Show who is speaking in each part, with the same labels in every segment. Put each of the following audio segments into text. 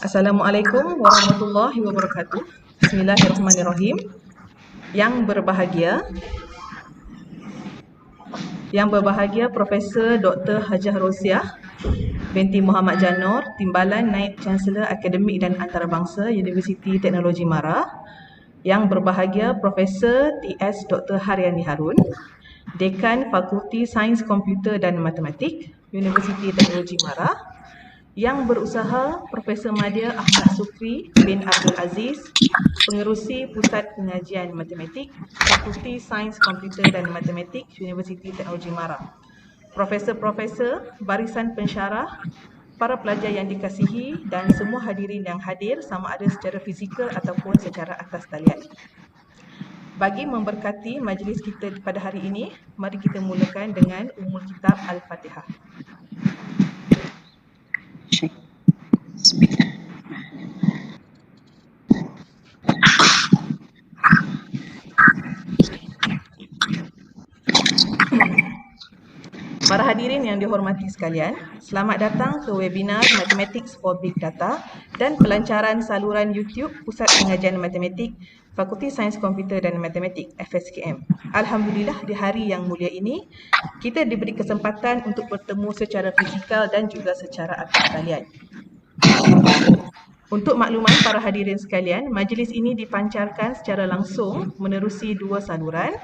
Speaker 1: Assalamualaikum warahmatullahi wabarakatuh. Bismillahirrahmanirrahim. Yang berbahagia Profesor Dr. Hajah Roziah binti Muhammad Janor, Timbalan Naib Chancellor Akademik dan Antarabangsa Universiti Teknologi Mara. Yang berbahagia Profesor TS Dr. Haryani Harun, Dekan Fakulti Sains Komputer dan Matematik Universiti Teknologi Mara. Yang berusaha Profesor Madya Ahmad Sukri bin Abdul Aziz, Pengerusi Pusat Pengajian Matematik, Fakulti Sains Komputer dan Matematik Universiti Teknologi Mara. Profesor-profesor, barisan pensyarah, para pelajar yang dikasihi dan semua hadirin yang hadir sama ada secara fizikal ataupun secara atas talian. Bagi memberkati majlis kita pada hari ini, mari kita mulakan dengan Ummul Kitab Al-Fatihah. Para hadirin yang dihormati sekalian, selamat datang ke webinar Mathematics for Big Data dan pelancaran saluran YouTube Pusat Pengajian Matematik Fakulti Sains Komputer dan Matematik FSKM. Alhamdulillah, di hari yang mulia ini kita diberi kesempatan untuk bertemu secara fizikal dan juga secara atas talian. Untuk makluman para hadirin sekalian, majlis ini dipancarkan secara langsung menerusi dua saluran,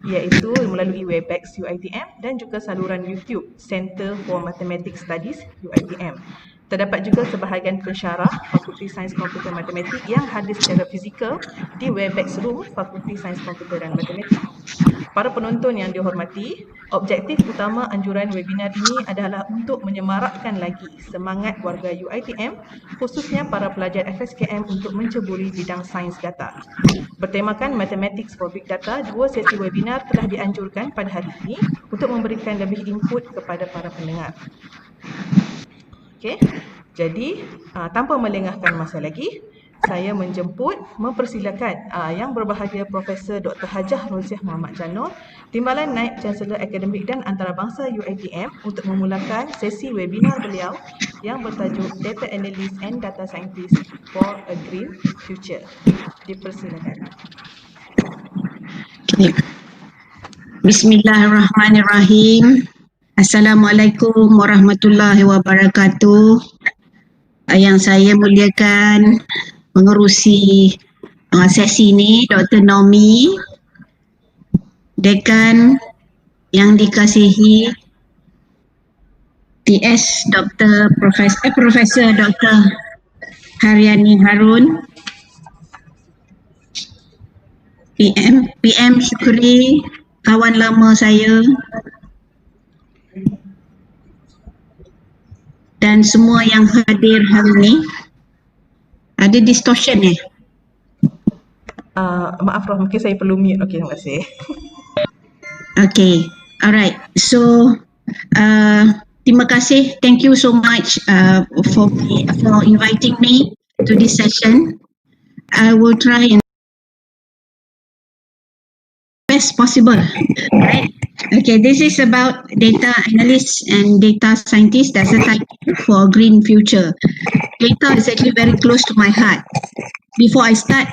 Speaker 1: iaitu melalui YBhg UiTM dan juga saluran YouTube Center for Mathematics Studies UiTM. Terdapat juga sebahagian pensyarah Fakulti Sains Komputer Matematik yang hadir secara fizikal di YBhg Room Fakulti Sains Komputer dan Matematik. Para penonton yang dihormati, objektif utama anjuran webinar ini adalah untuk menyemarakkan lagi semangat warga UiTM, khususnya para pelajar FSKM untuk menceburi bidang sains data. Bertemakan Mathematics for Big Data, dua sesi webinar telah dianjurkan pada hari ini untuk memberikan lebih input kepada para pendengar. Okey, jadi tanpa melengahkan masa lagi, saya mempersilakan yang berbahagia Profesor Dr. Hajah Roziah Muhammad Janor, Timbalan Naib Chancellor Akademik dan Antarabangsa UiTM untuk memulakan sesi webinar beliau yang bertajuk Data Analyst and Data Scientist for a Green Future. Dipersilakan.
Speaker 2: Bismillahirrahmanirrahim. Assalamualaikum warahmatullahi wabarakatuh. Yang saya muliakan pengerusi sesi ini, Dr. Nomi, Dekan yang dikasihi TS Dr. Profesor Dr. Haryani Harun, PM Syukri, kawan lama saya, dan semua yang hadir hari ini. Ada distortion
Speaker 1: Maaf Prof, mungkin saya perlu mute. Okey, terima kasih.
Speaker 2: Okay, alright. So, terima kasih. Thank you so much for inviting me to this session. I will try and best possible, right? Okay, this is about data analysts and data scientists. That's a title for a green future. Data is actually very close to my heart. Before I start,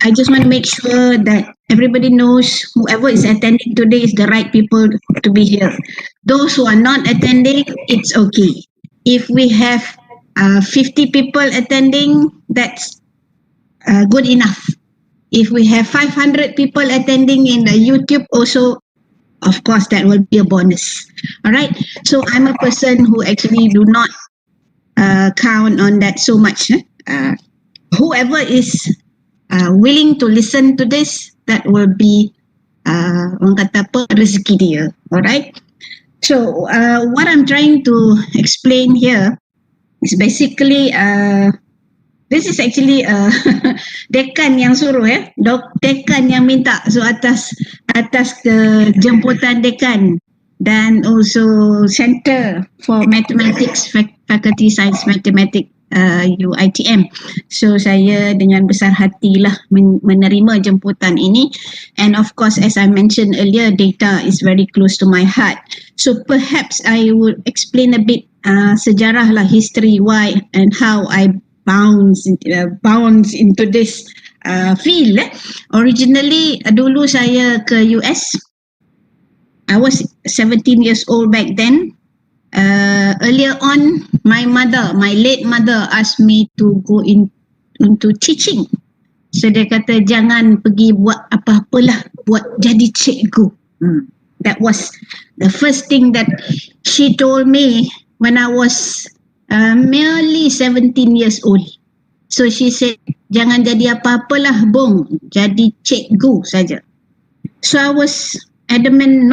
Speaker 2: I just want to make sure that everybody knows whoever is attending today is the right people to be here. Those who are not attending, it's okay. If we have 50 people attending, that's good enough. If we have 500 people attending in the YouTube also, of course, that will be a bonus. All right. So I'm a person who actually do not count on that so much. Whoever is willing to listen to this, that will be orang kata apa, rezeki dia. All right. So what I'm trying to explain here is basically this is actually dekan yang suruh dekan yang minta. So atas jemputan dekan dan also Center for Mathematics Faculty Science Mathematics UiTM. So saya dengan besar hatilah menerima jemputan ini, and of course as I mentioned earlier, data is very close to my heart. So perhaps I would explain a bit sejarah lah, history, why and how I bounds into this field. Originally, dulu saya ke US. I was 17 years old back then. Earlier on, my late mother asked me to go into teaching. So dia kata jangan pergi buat apa-apalah, buat jadi cikgu. That was the first thing that she told me when I was merely 17 years old. So she said, jangan jadi apa-apalah Bong, jadi cikgu saja. So I was adamant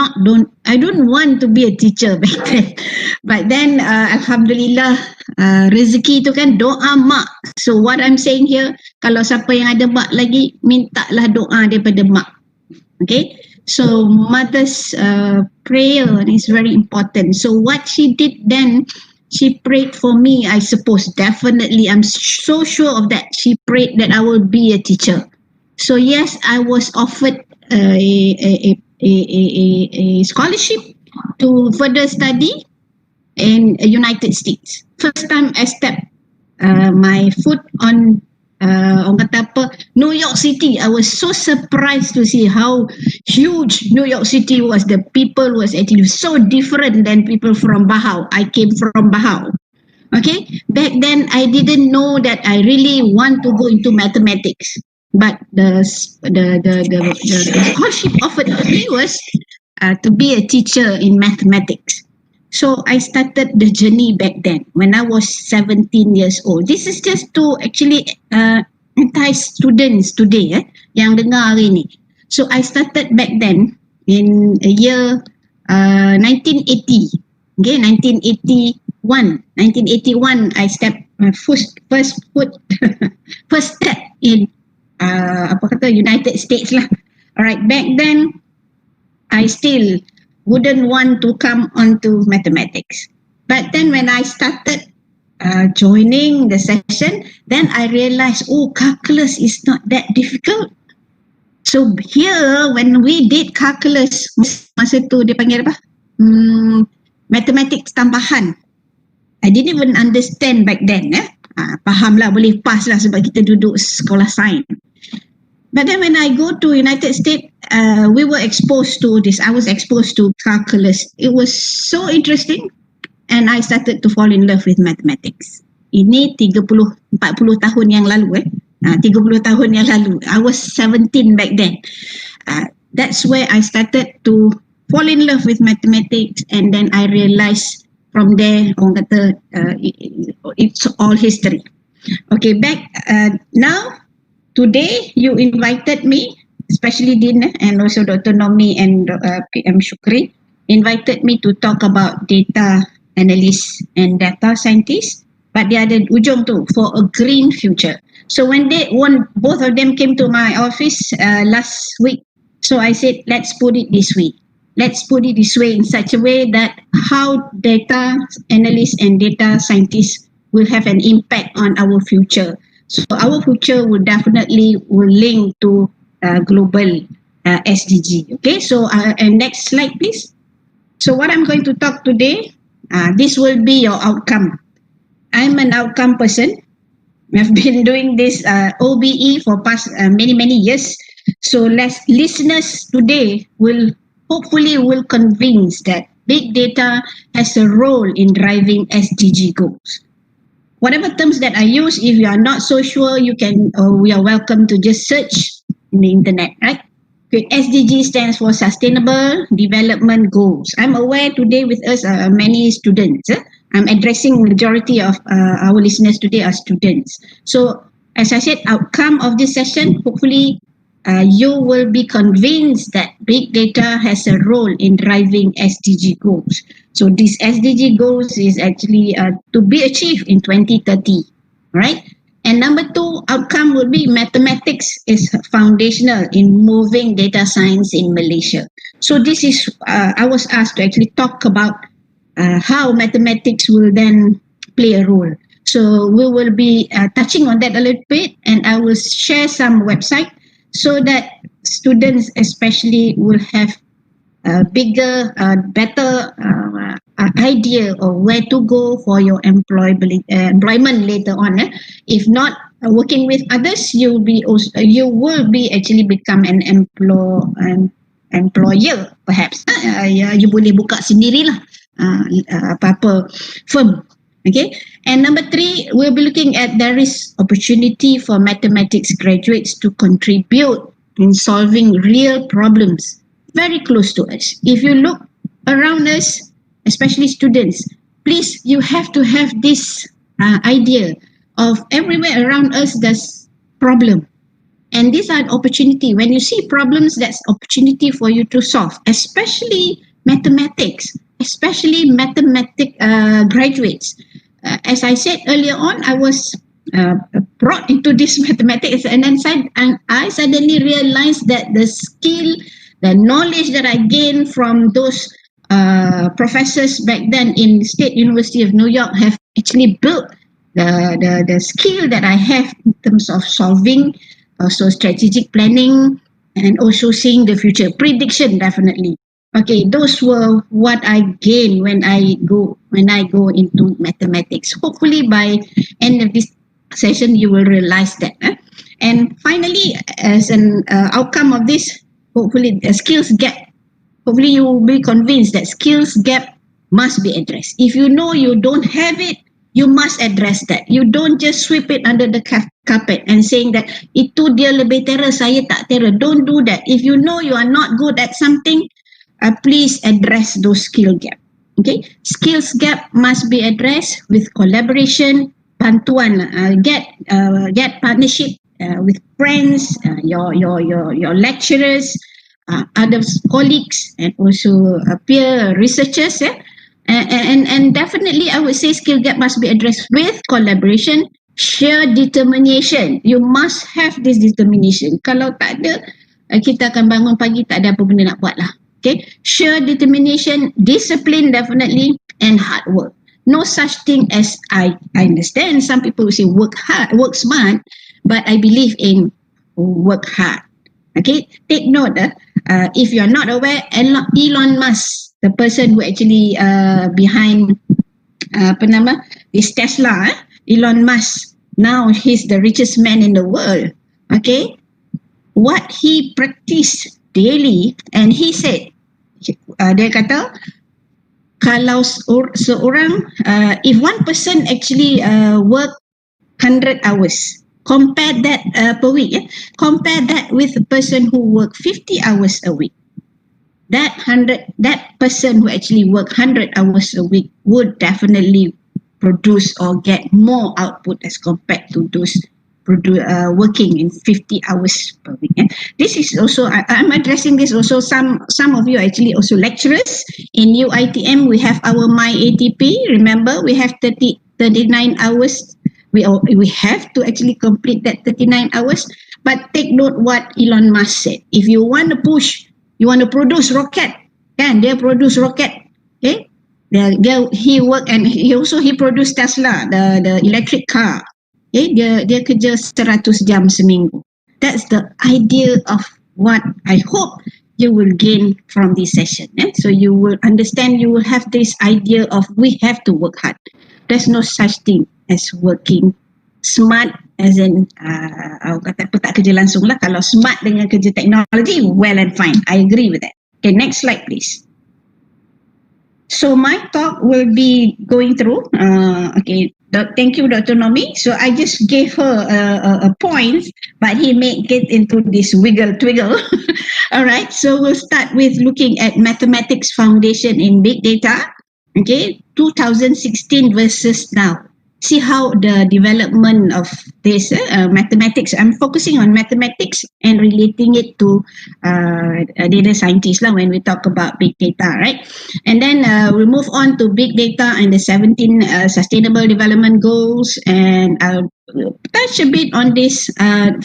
Speaker 2: I don't want to be a teacher back then. But then Alhamdulillah, rezeki tu kan doa mak. So what I'm saying here, kalau siapa yang ada mak lagi, mintalah doa daripada mak. Okay, so mother's prayer is very important. So what she did then, she prayed for me, I suppose. Definitely, I'm so sure of that. She prayed that I will be a teacher. So yes, I was offered a scholarship to further study in United States. First time I stepped my foot on New York City. I was so surprised to see how huge New York City was. The people was actually so different than people from Bahau. I came from Bahau. Okay, back then I didn't know that I really want to go into mathematics. But the scholarship offered to me was to be a teacher in mathematics. So I started the journey back then when I was 17 years old. This is just to actually entice students today yang dengar hari ni. So I started back then in a year 1980. Okay, 1981 I stepped my first step in United States lah. Alright, back then I still wouldn't want to come onto mathematics. But then when I started joining the session, then I realized, calculus is not that difficult. So here, when we did calculus, masa tu dia panggil apa? Mathematics tambahan. I didn't even understand back then. Faham lah, boleh pass lah sebab kita duduk sekolah sains. But then when I go to United States, we were exposed to this. I was exposed to calculus. It was so interesting, and I started to fall in love with mathematics. Ini 40 tahun yang lalu 30 tahun yang lalu. I was 17 back then. That's where I started to fall in love with mathematics, and then I realized from there, orang kata, it's all history. Okay, back now. Today, you invited me, especially Din and also Dr. Nomi and PM Shukri, invited me to talk about data analysts and data scientists, but they ada ujung tu, for a green future. So when both of them came to my office last week, so I said, let's put it this way. Let's put it this way in such a way that how data analysts and data scientists will have an impact on our future. So our future will definitely link to global SDG. Okay, so and next slide please. So what I'm going to talk today, this will be your outcome. I'm an outcome person. I've been doing this OBE for past many years. So listeners today will hopefully convince that big data has a role in driving SDG goals. Whatever terms that I use, if you are not so sure, you can, we are welcome to just search in the internet, right? Okay, SDG stands for Sustainable Development Goals. I'm aware today with us are many students. I'm addressing majority of our listeners today are students. So as I said, outcome of this session, hopefully you will be convinced that big data has a role in driving SDG goals. So these SDG goals is actually to be achieved in 2030, right? And number 2 outcome would be mathematics is foundational in moving data science in Malaysia. So this is, I was asked to actually talk about how mathematics will then play a role. So we will be touching on that a little bit, and I will share some website so that students especially will have bigger, better idea of where to go for your employment later on. If not working with others, you will be actually become an employer perhaps. You boleh buka sendirilah apa-apa firm. Okay, and number 3, we'll be looking at there is opportunity for mathematics graduates to contribute in solving real problems very close to us. If you look around us, especially students, please, you have to have this idea of everywhere around us there's problem. And these are an opportunity. When you see problems, that's opportunity for you to solve, especially mathematics, especially graduates. As I said earlier on, I was brought into this mathematics, and then I suddenly realized that the skill, the knowledge that I gained from those professors back then in State University of New York have actually built the skill that I have in terms of solving, also strategic planning, and also seeing the future. Prediction, definitely. Okay, those were what I gained when I go into mathematics. Hopefully by end of this session you will realize that. And finally, as an outcome of this, hopefully the skills gap. Hopefully you will be convinced that skills gap must be addressed. If you know you don't have it, you must address that. You don't just sweep it under the carpet and saying that itu dia lebih terror, saya tak terror. Don't do that. If you know you are not good at something, please address those skill gap. Okay, skills gap must be addressed with collaboration, bantuan, get partnership with friends, your lecturers, other colleagues, and also peer researchers. And definitely I would say skill gap must be addressed with collaboration, sheer determination. You must have this determination. Kalau tak ada, kita akan bangun pagi tak ada apa benda nak buat lah. Okay, sheer determination, discipline definitely, and hard work. No such thing as I understand some people will say work hard, work smart, but I believe in work hard. Okay, take note. If you are not aware, Elon Musk, the person who actually behind this Tesla, Elon Musk, now he's the richest man in the world. Okay, what he practiced daily, and he said, dia kata kalau seorang, if one person actually work 100 hours, compare that per week, compare that with a person who work 50 hours a week. That person who actually work 100 hours a week would definitely produce or get more output as compared to those working in 50 hours per week. This is also, I'm addressing this also, some of you are actually also lecturers in UITM. We have our MyATP. Remember, we have 39 hours. We have to actually complete that 39 hours. But take note what Elon Musk said. If you want to push, you want to produce rocket, kan? Dia produce rocket, okay? He work, and he produced Tesla, the electric car. Okay, dia kerja 100 jam seminggu. That's the idea of what I hope you will gain from this session. So you will understand, you will have this idea of we have to work hard. There's no such thing as working smart, as in kata apa, tak kerja langsung lah. Kalau smart dengan kerja teknologi, well and fine. I agree with that. Okay, next slide please. So my talk will be going through, thank you, Dr. Nomi. So I just gave her a point, but he made it into this wiggle-twiggle. All right, so we'll start with looking at mathematics foundation in big data. Okay, 2016 versus now. See how the development of this mathematics, I'm focusing on mathematics and relating it to data scientists lah when we talk about big data, right? And then we'll move on to big data and the 17 sustainable development goals, and I'll touch a bit on this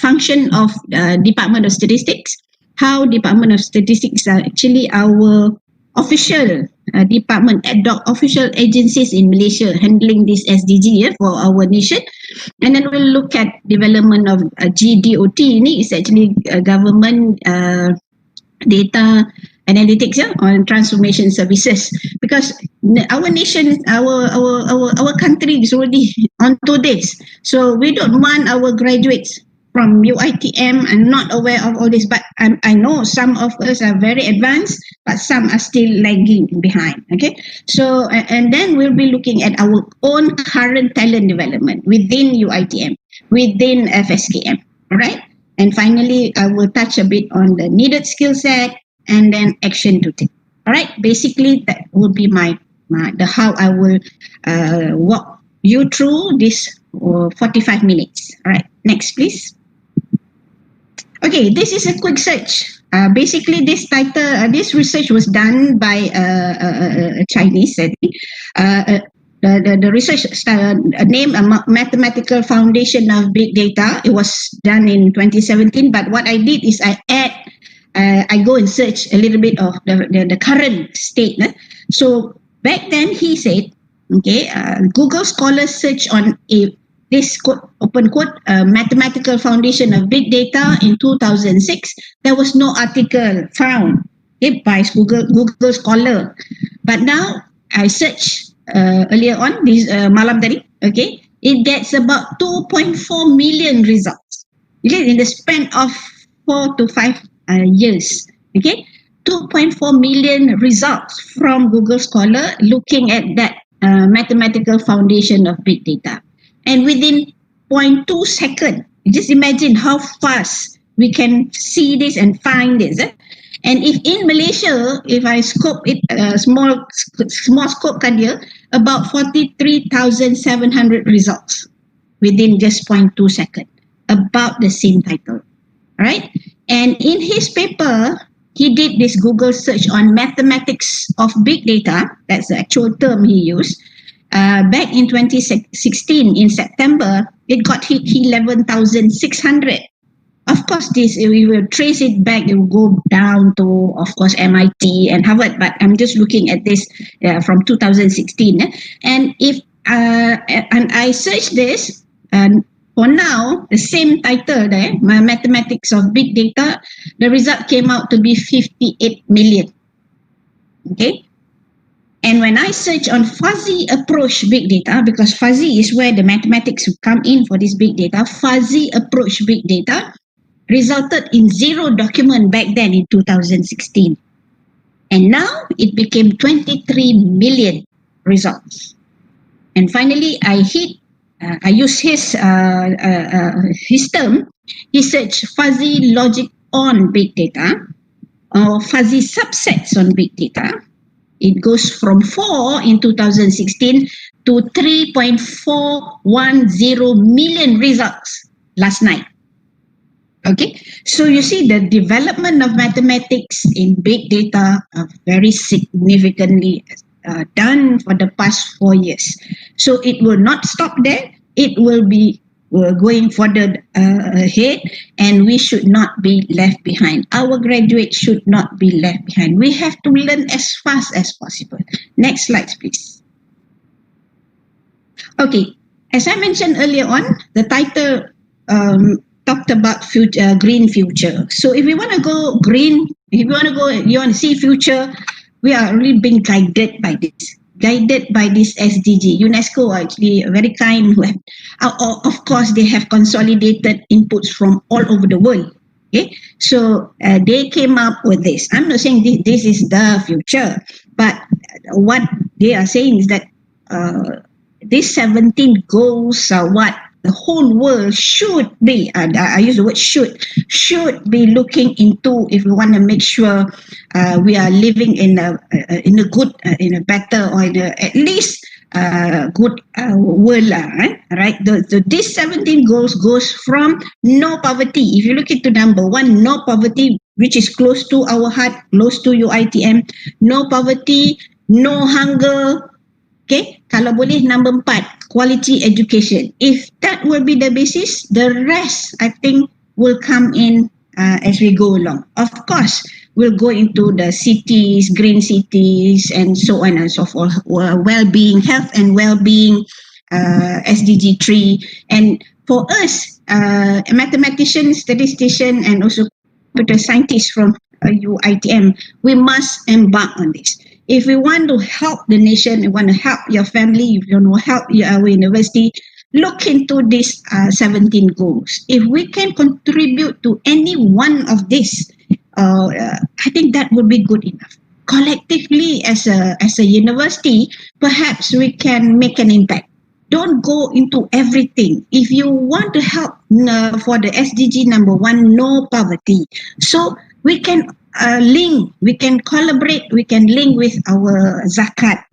Speaker 2: function of Department of Statistics, how Department of Statistics are actually our official department, ad hoc official agencies in Malaysia handling this SDG for our nation. And then we'll look at development of GDOT. Ini is actually government data analytics on transformation services, because our nation, our country is already onto this. So we don't want our graduates from UITM and not aware of all this. But I know some of us are very advanced, but some are still lagging behind. Okay, so and then we'll be looking at our own current talent development within UITM, within FSKM. All right, and finally I will touch a bit on the needed skill set and then action to take. All right, basically that would be my the how I will walk you through this 45 minutes. All right, next please. Okay, this is a quick search. Basically, this title, this research was done by a Chinese, I think. The research named a Mathematical Foundation of Big Data. It was done in 2017. But what I did is I go and search a little bit of the current state. So back then he said, okay, Google Scholar search on this quote, open quote, Mathematical Foundation of Big Data in 2006. There was no article found by Google Scholar. But now I search earlier on this malam tadi, okay, it gets about 2.4 million results. Okay, in the span of 4 to 5 years. Okay, 2.4 million results from Google Scholar looking at that mathematical foundation of big data. And within 0.2 seconds, just imagine how fast we can see this and find this. And if in Malaysia, if I scope it, small scope kan dia, about 43,700 results within just 0.2 seconds, about the same title, right? And in his paper, he did this Google search on mathematics of big data. That's the actual term he used. Back in 2016, in September, it got hit 11,600. Of course, this, we will trace it back, it will go down to, of course, MIT and Harvard, but I'm just looking at this from 2016. And if and I searched this, and for now, the same title there, Mathematics of Big Data, the result came out to be 58 million. Okay. And when I search on fuzzy approach big data, because fuzzy is where the mathematics come in for this big data, fuzzy approach big data resulted in 0 document back then in 2016. And now it became 23 million results. And finally, I use his term. He searched fuzzy logic on big data or fuzzy subsets on big data. It goes from 4 in 2016 to 3.410 million results last night. Okay, so you see the development of mathematics in big data are very significantly done for the past 4 years. So it will not stop there. It will be going further ahead, and we should not be left behind. Our graduates should not be left behind. We have to learn as fast as possible. Next slide, please. Okay, as I mentioned earlier on, the title talked about future, green future. So if we want to go green, if you want to see future, we are really being guided by this. SDG. UNESCO are actually very kind. Of course, they have consolidated inputs from all over the world. Okay, so they came up with this. I'm not saying this is the future, but what they are saying is that these 17 goals are what the whole world should be, I use the word should be looking into if we want to make sure we are living in a good, in a better, or in a, at least good world, right? These 17 goals goes from no poverty. If you look into number 1, no poverty, which is close to our heart, close to UITM, no poverty, no hunger. Okay, kalau boleh number 4, quality education. If that will be the basis, the rest I think will come in as we go along. Of course, we'll go into the cities, green cities, and so on and so forth. Well-being, health and well-being, SDG 3. And for us, mathematicians, statisticians, and also computer scientists from UITM, we must embark on this. If we want to help the nation, we want to help your family, if you want to help our university, look into these 17 goals. If we can contribute to any one of these, I think that would be good enough. Collectively, as a university, perhaps we can make an impact. Don't go into everything. If you want to help for the SDG number 1, no poverty. So we can link, we can collaborate, we can link with our zakat,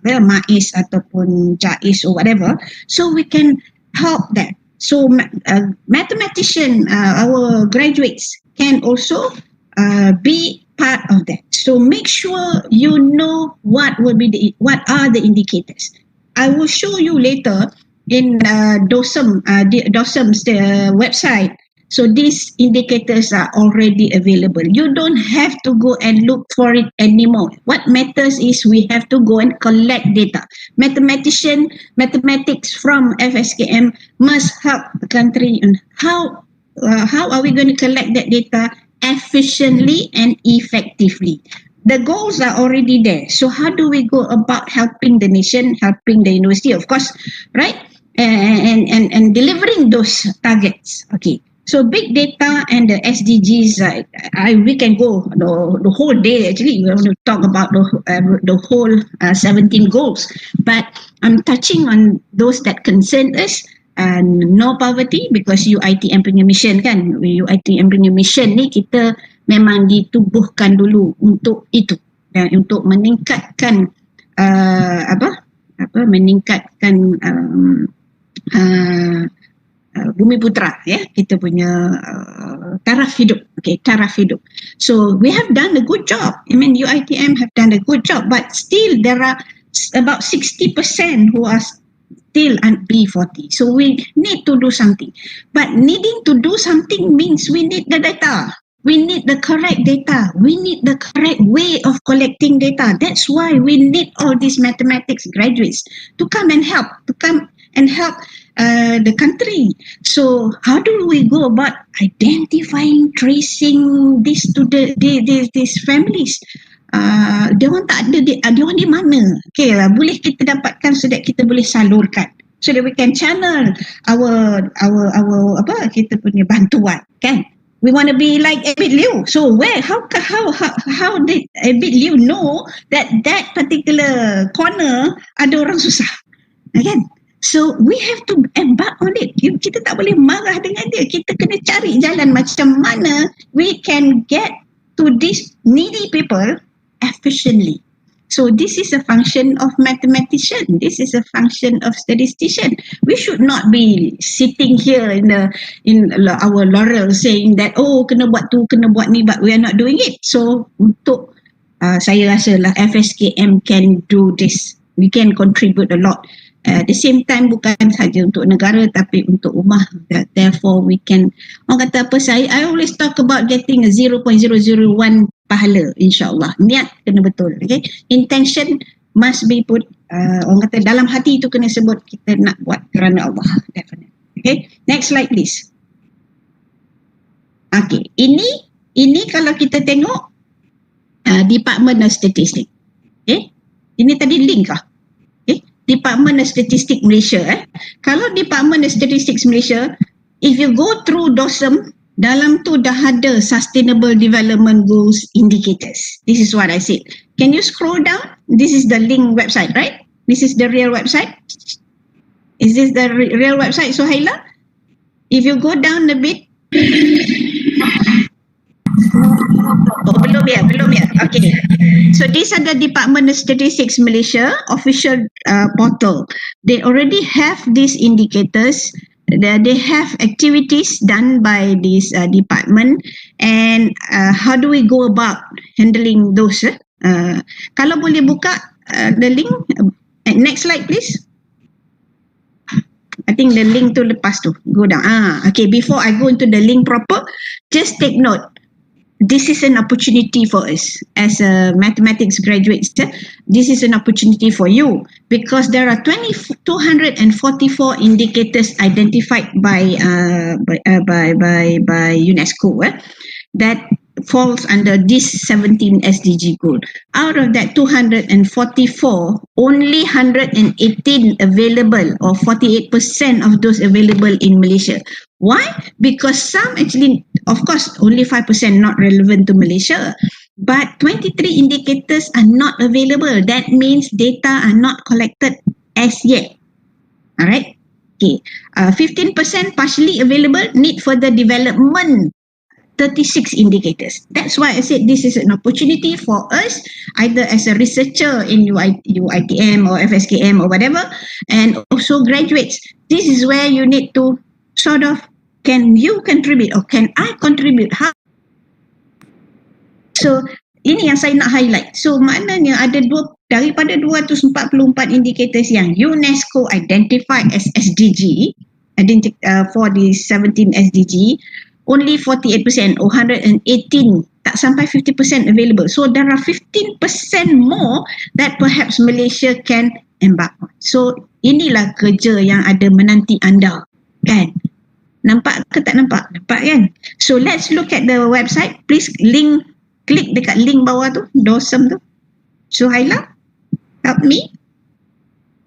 Speaker 2: MAIS ataupun JAIS or whatever. So we can help that. So mathematician, our graduates can also be part of that. So make sure you know what are the indicators. I will show you later in DOSM's website. So these indicators are already available. You don't have to go and look for it anymore. What matters is we have to go and collect data. Mathematics from FSKM must help the country on how are we going to collect that data efficiently and effectively. The goals are already there. So how do we go about helping the nation, helping the university, of course, right? And delivering those targets. Okay. So big data and the SDGs, we can go the whole day. Actually, we want to talk about the whole 17 goals. But I'm touching on those that concern us. No poverty, because UITM punya mission kan, UITM punya mission ni kita memang ditubuhkan dulu untuk itu, dan untuk meningkatkan meningkatkan bumi putra, ya, kita punya taraf hidup. Okay, taraf hidup. So we have done a good job. I mean, UITM have done a good job, but still there are about 60% who are still at B40. So we need to do something. But needing to do something means we need the data. We need the correct data. We need the correct way of collecting data. That's why we need all these mathematics graduates to come and help, the country. So how do we go about identifying, tracing this to these families? Dia orang tak ada, dia orang di mana? Okay, boleh kita dapatkan so that kita boleh salurkan, so that we can channel our kita punya bantuan, kan? We want to be like YBhg Liu. So how did YBhg Liu know that particular corner ada orang susah, kan? So we have to embark on it. Kita tak boleh marah dengan dia. Kita kena cari jalan macam mana we can get to these needy people efficiently. So this is a function of mathematician. This is a function of statistician. We should not be sitting here in our laurel saying that, oh, kena buat tu, kena buat ni, but we are not doing it. So untuk saya rasa lah FSKM can do this. We can contribute a lot. At the same time, bukan saja untuk negara tapi untuk ummah. Therefore we can, orang kata apa, I always talk about getting a 0.001 pahala, insyaAllah. Niat kena betul, okay? Intention must be put, orang kata dalam hati itu kena sebut kita nak buat kerana Allah, definitely. Okay, next slide please. Okay, ini kalau kita tengok Department of Statistics. Okay, ini tadi link kah? Department of Statistics Malaysia. Kalau Department of Statistics Malaysia, if you go through DOSM, dalam tu dah ada Sustainable Development Goals Indicators. This is what I said. Can you scroll down? This is the link website, right? This is the real website. Is this the real website, Suhaila? If you go down a bit. Oh, belum ya. Okay. So these are the Department of Statistics Malaysia official portal. They already have these indicators. They have activities done by this department, and how do we go about handling those? Kalau boleh buka the link. Next slide please. I think the link tu lepas tu. Go down. Okay, before I go into the link proper, just take note. This is an opportunity for us as a mathematics graduates. This is an opportunity for you because there are 244 indicators identified by UNESCO that falls under this 17 SDG goal. Out of that 244, only 118 available, or 48% of those available in Malaysia. Why? Because some actually, of course, only 5% not relevant to Malaysia, but 23 indicators are not available. That means data are not collected as yet. Alright? Okay. 15% partially available, need further development. 36 indicators. That's why I said this is an opportunity for us, either as a researcher in UITM or FSKM or whatever, and also graduates. This is where you need to sort of, can you contribute or can I contribute? How? So, ini yang saya nak highlight. So, maknanya ada daripada 244 indicators yang UNESCO identified as SDG, for the 17 SDG, only 48% or 118, tak sampai 50% available. So there are 15% more that perhaps Malaysia can embark on. So inilah kerja yang ada menanti anda, kan? Nampak ke tak nampak? Nampak kan? So let's look at the website. Please klik dekat link bawah tu, DOSM tu. Suhaila, help me.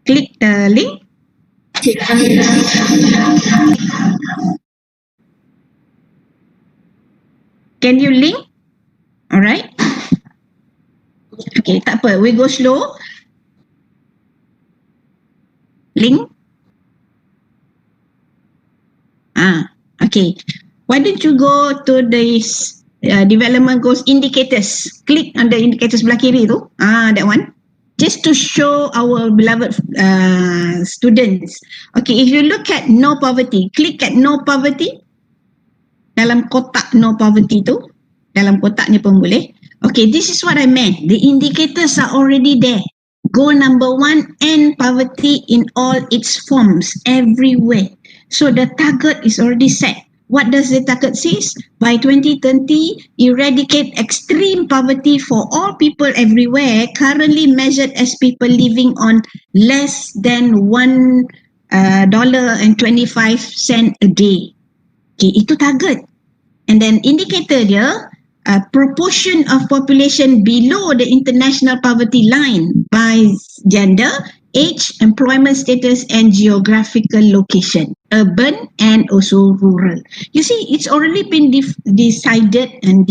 Speaker 2: Click the link. Can you link? Alright. Okay, tak apa. We go slow. Link. Okay. Why don't you go to this development goals indicators. Click on the indicators sebelah kiri tu. That one. Just to show our beloved students. Okay, if you look at no poverty, click at no poverty. Dalam kotak no poverty tu, dalam kotaknya pun boleh. Okay, this is what I meant. The indicators are already there. Goal number 1, end poverty in all its forms, everywhere. So the target is already set. What does the target say? By 2030, eradicate extreme poverty for all people everywhere, currently measured as people living on less than $1.25 a day. Okay, itu target. And then indicator dia, proportion of population below the international poverty line by gender, age, employment status, and geographical location, urban and also rural. You see, it's already been decided and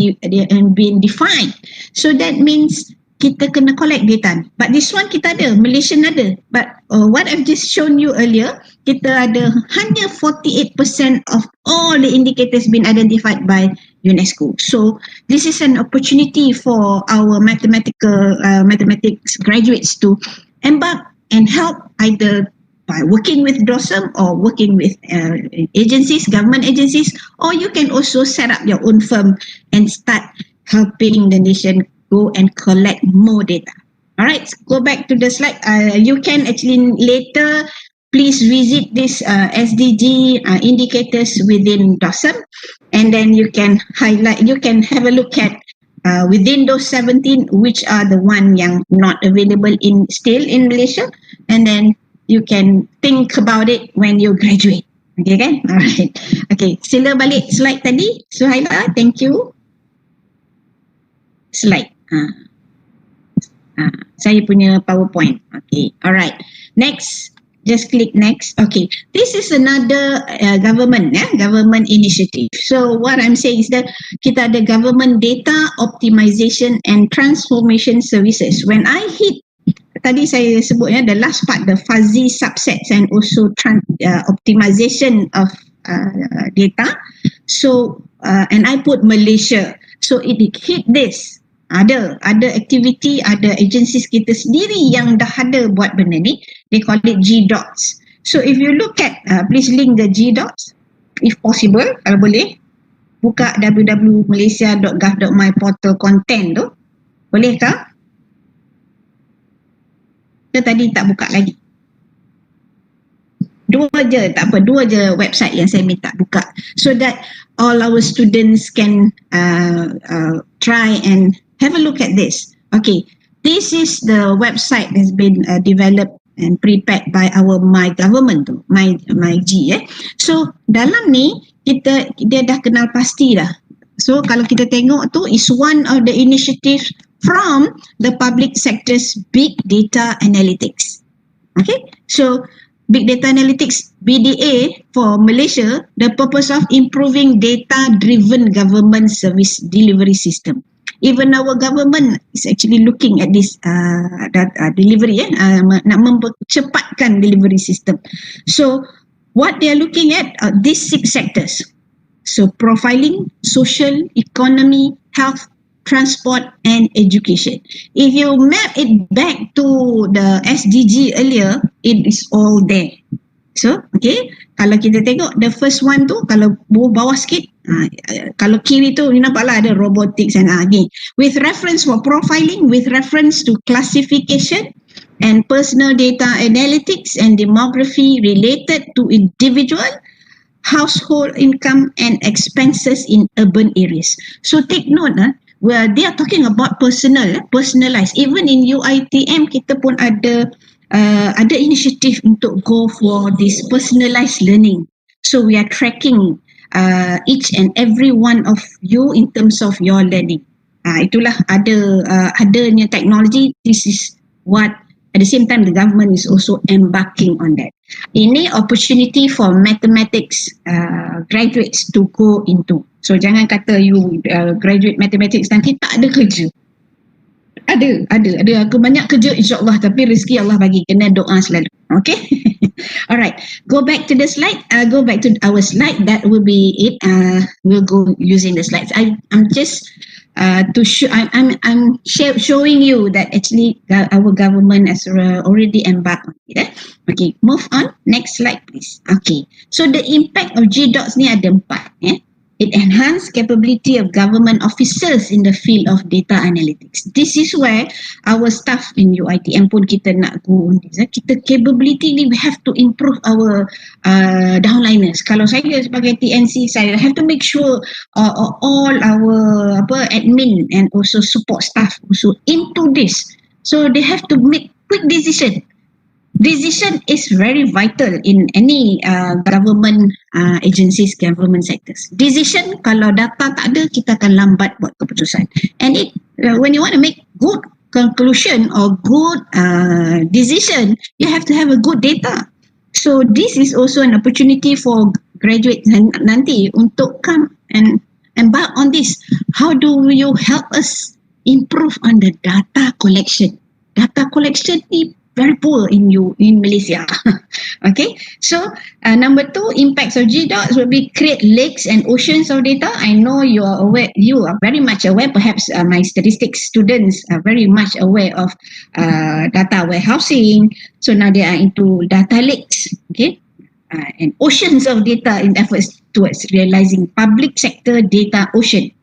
Speaker 2: been defined. So that means kita kena collect data. But this one kita ada, Malaysian ada. But what I've just shown you earlier, kita ada hanya 48% of all the indicators been identified by UNESCO. So this is an opportunity for our mathematics graduates to embark and help either by working with DOSM or working with agencies, government agencies, or you can also set up your own firm and start helping the nation go and collect more data. All right, go back to the slide. You can actually later please visit this SDG indicators within DOSM, and then you can highlight, you can have a look at within those 17 which are the one yang not available still in Malaysia, and then you can think about it when you graduate. Okay kan? Alright. Okay, sila balik slide tadi, Suhaila, thank you. Slide. Saya punya PowerPoint. Okay, alright. Next. Just click next. Okay, this is another government initiative. So what I'm saying is that kita ada government data optimization and transformation services. When I hit, tadi saya sebutnya the last part, the fuzzy subsets and also optimization of data. So and I put Malaysia. So it hit this. Ada aktiviti, ada agencies kita sendiri yang dah ada buat benda ni. They call it G-Dots. So if you look at, please link the G-Dots if possible, kalau boleh. Buka www.malaysia.gov.my portal content tu. Bolehkah? Kita tadi tak buka lagi. Dua je website yang saya minta buka. So that all our students can try and have a look at this. Okay, this is the website that's been developed and prepared by our My Government tu, YBhg. So dalam ni dia dah kenal pasti dah So kalau kita tengok tu is one of the initiatives from the public sector's big data analytics. Okay, so big data analytics BDA for Malaysia, the purpose of improving data-driven government service delivery system. Even our government is actually looking at this delivery, nak mempercepatkan delivery system. So what they are looking at these 6 sectors. So profiling, social, economy, health, transport and education. If you map it back to the SDG earlier, it is all there. So, okay, kalau kita tengok the first one tu, kalau bawah sikit, kalau kiri tu, you nampak lah ada robotics and again. With reference for profiling, with reference to classification and personal data analytics and demography related to individual, household income and expenses in urban areas. So take note, where they are talking about personalized. Even in UITM kita pun ada initiative untuk go for this personalized learning. So we are tracking each and every one of you in terms of your learning. Itulah adanya teknologi. This is what at the same time the government is also embarking on that. Ini opportunity for mathematics graduates to go into. So jangan kata you graduate mathematics nanti tak ada kerja. Ada. Aku banyak kerja insyaAllah, tapi rezeki Allah bagi, kena doa selalu. Okay. Alright. Go back to the slide. Go back to our slide. That will be it. We'll go using the slides. I'm just to show. I'm showing you that actually our government has already embarked on it. Okay. Move on. Next slide, please. Okay. So the impact of GDOTS ni ada 4. It enhanced capability of government officers in the field of data analytics. This is where our staff in UITM pun kita nak go on this. Kita capability ni we have to improve our downliners. Kalau saya sebagai TNC, saya have to make sure all our admin and also support staff also into this. So they have to make quick decision. Decision is very vital in any government agencies, government sectors. Decision, kalau data tak ada, kita akan lambat buat keputusan. And when you want to make good conclusion or good decision, you have to have a good data. So this is also an opportunity for graduates nanti untuk come and embark on this. How do you help us improve on the data collection? Data collection is very poor in Malaysia. Okay, so number 2, impacts of GDOTS will be create lakes and oceans of data. I know you are aware, you are very much aware, perhaps my statistics students are very much aware of data warehousing. So now they are into data lakes, okay, and oceans of data in efforts towards realizing public sector data ocean.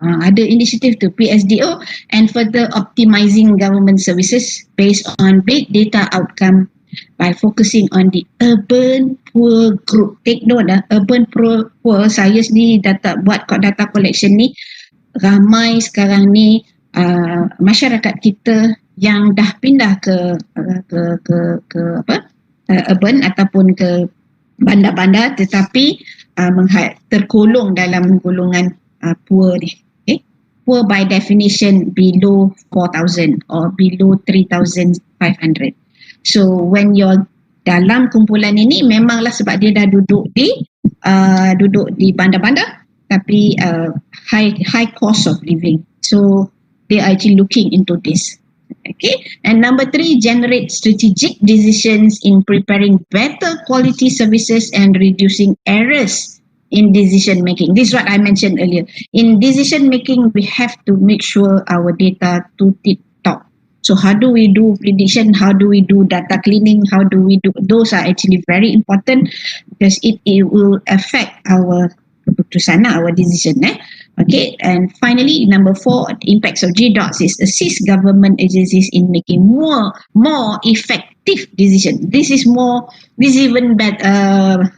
Speaker 2: Ada initiative to PSDO and further optimizing government services based on big data outcome by focusing on the urban poor group. Take note, urban poor, saya sendiri buat data collection ni, ramai sekarang ni masyarakat kita yang dah pindah ke urban ataupun ke bandar-bandar, tetapi tergolong dalam golongan poor ni. Poor by definition below 4,000 or below 3,500. So when you're dalam kumpulan ini, memanglah sebab dia dah duduk di bandar-bandar, tapi high cost of living. So they are actually looking into this. Okay, and number 3, generate strategic decisions in preparing better quality services and reducing errors in decision making. This is what I mentioned earlier. In decision making, we have to make sure our data to tip top. So how do we do prediction? How do we do data cleaning? How do we do? Those are actually very important because it will affect our keputusan, our decision. Okay, and finally, number 4, the impacts of GDOTS is assist government agencies in making more effective decision. This is even better.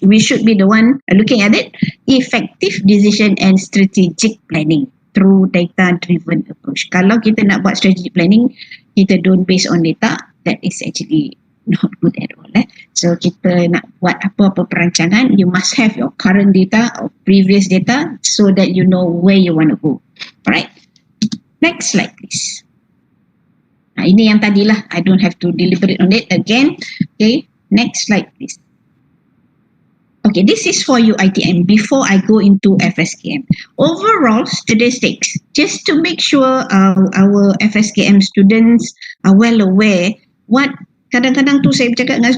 Speaker 2: We should be the one looking at it. Effective decision and strategic planning through data-driven approach. Kalau kita nak buat strategic planning, kita don't base on data. That is actually not good at all. So kita nak buat apa-apa perancangan, you must have your current data or previous data so that you know where you want to go. Alright, next slide please. Ini yang tadilah, I don't have to deliberate on it again. Okay, next slide please. Okay, this is for UITM before I go into FSKM. Overall statistics, just to make sure our FSKM students are well aware what, kadang-kadang tu saya bercakap dengan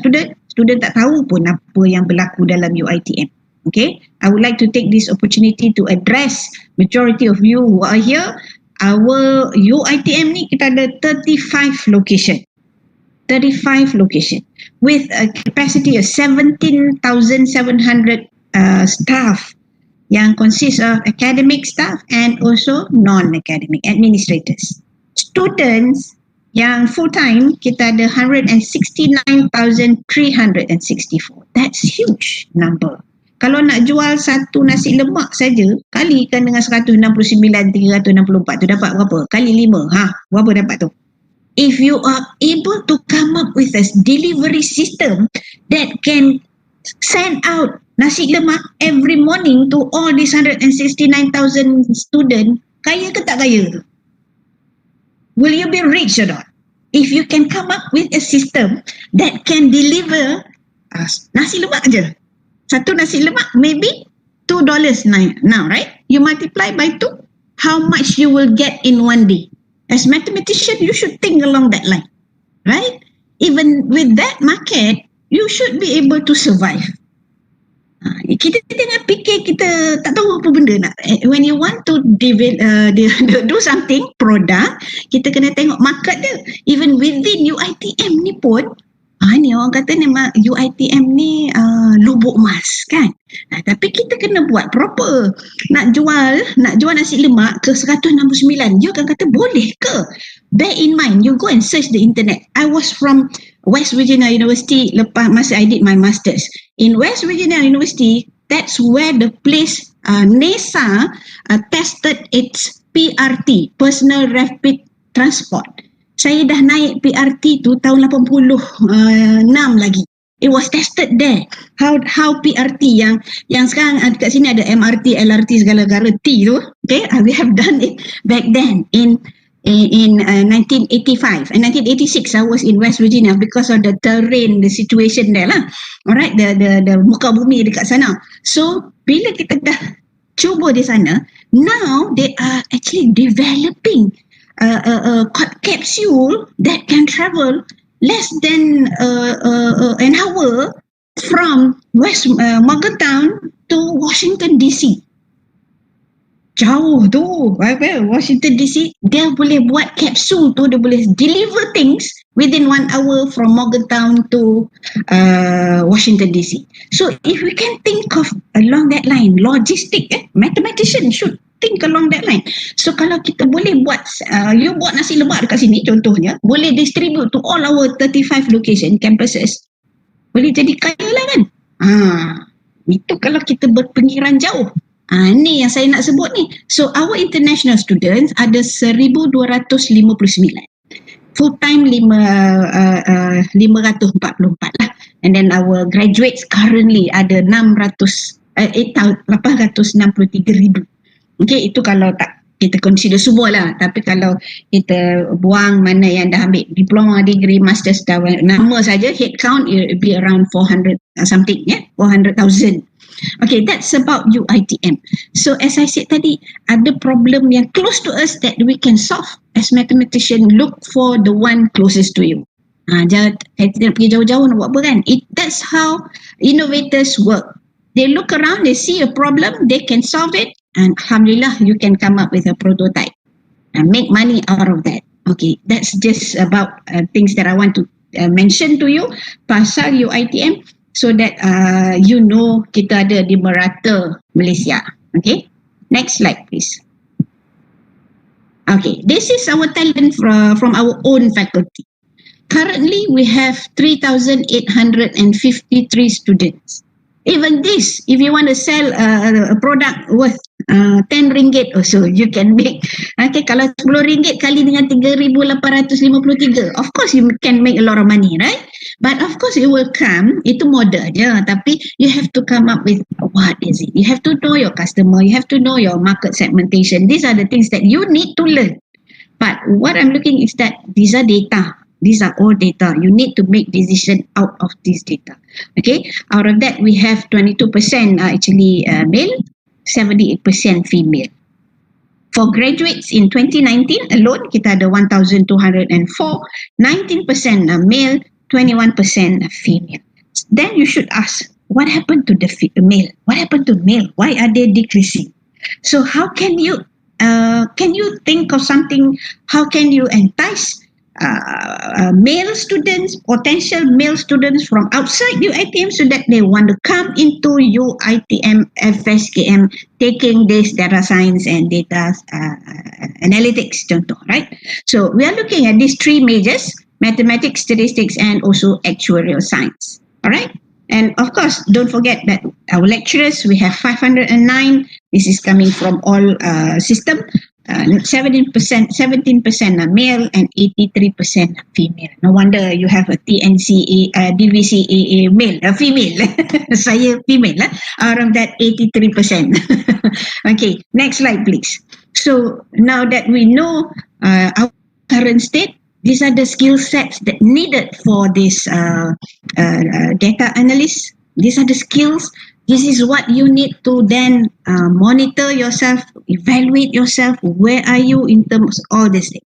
Speaker 2: student tak tahu pun apa yang berlaku dalam UITM. Okay, I would like to take this opportunity to address majority of you who are here. Our UITM ni kita ada 35 location. 35 location with a capacity of 17,700 staff yang consist of academic staff and also non-academic administrators. Students yang full-time kita ada 169,364. That's huge number. Kalau nak jual satu nasi lemak saja, kalikan dengan 169,364 tu dapat berapa? Kali 5. Berapa dapat tu? If you are able to come up with a delivery system that can send out nasi lemak every morning to all these 169,000 students, kaya ke tak kaya tu? Will you be rich or not? If you can come up with a system that can deliver nasi lemak aja. Satu nasi lemak maybe $2 now, right? You multiply by 2, how much you will get in one day? As mathematician, you should think along that line, right? Even with that market, you should be able to survive. Kita tengah fikir kita tak tahu apa benda nak. When you want to do something, product, kita kena tengok market dia. Even within UITM ni pun, ni orang kata ni UITM ni lubuk emas kan. Tapi kita kena buat proper. Nak jual nasi lemak ke 169, you akan kata boleh ke? Bear in mind, you go and search the internet. I was from West Virginia University lepas masa I did my masters. In West Virginia University, that's where the place NASA tested its PRT, Personal Rapid Transport. Saya dah naik PRT tu tahun 86 lagi. It was tested there. How PRT yang sekarang kat sini ada MRT, LRT segala-gala T tu. Okay, we have done it back then in 1985 and 1986. I was in West Virginia because of the terrain, the situation there lah. Alright, the muka bumi dekat sana. So bila kita dah cuba di sana, now they are actually developing a capsule that can travel less than an hour from Morgantown to Washington DC. Jauh tu, Washington DC, dia boleh buat capsule tu, dia boleh deliver things within 1 hour from Morgantown to Washington DC. So if we can think of along that line, logistic, mathematician should think along that line. So kalau kita boleh buat, you buat nasi lemak dekat sini contohnya, boleh distribute to all our 35 location campuses, boleh jadi kaya lah kan. Itu kalau kita berpengiran jauh. Ni yang saya nak sebut ni. So our international students ada 1,259, full time 544 lah, and then our graduates currently ada 863,000. Okay, itu kalau tak kita consider semua lah. Tapi kalau kita buang mana yang dah ambil diploma, degree, masters, nama saja, head count it will be around 400 something, 400,000. Okay, that's about UITM. So as I said tadi, ada problem yang close to us that we can solve. As mathematician, look for the one closest to you. Jangan tidak pergi jauh-jauh nak buat apa kan. That's how innovators work. They look around, they see a problem, they can solve it, and alhamdulillah you can come up with a prototype and make money out of that. Okay, that's just about things that I want to mention to you pasal UITM, so that you know kita ada di merata Malaysia. Okay, next slide please. Okay, this is our talent from our own faculty. Currently we have 3,853 students. Even this, if you want to sell a product worth 10 ringgit also you can make. Okay, kalau 10 ringgit kali dengan 3,853, of course you can make a lot of money, right? But of course it will come, itu modal je, tapi you have to come up with what is it. You have to know your customer, you have to know your market segmentation. These are the things that you need to learn. But what I'm looking is that these are data. These are all data. You need to make decision out of this data. Okay, out of that we have 22% are actually male, 78% female. For graduates in 2019 alone, kita ada 1,204, 19% are male, 21% are female. Then you should ask, what happened to the male? What happened to male? Why are they decreasing? So how can you think of something? How can you entice male students, potential male students from outside UiTM so that they want to come into UiTM FSKM taking this data science and data analytics contoh, right? So we are looking at these three majors: mathematics, statistics, and also actuarial science. All right. And of course, don't forget that our lecturers, we have 509. This is coming from all system. 17% are male and 83% are female. No wonder you have a TNCA, DVCAA male, female. Saya female. Out of that, 83%. Okay, next slide, please. So now that we know our current state, these are the skill sets that needed for this data analyst. These are the skills. This is what you need to then monitor yourself, evaluate yourself. Where are you in terms of all this thing?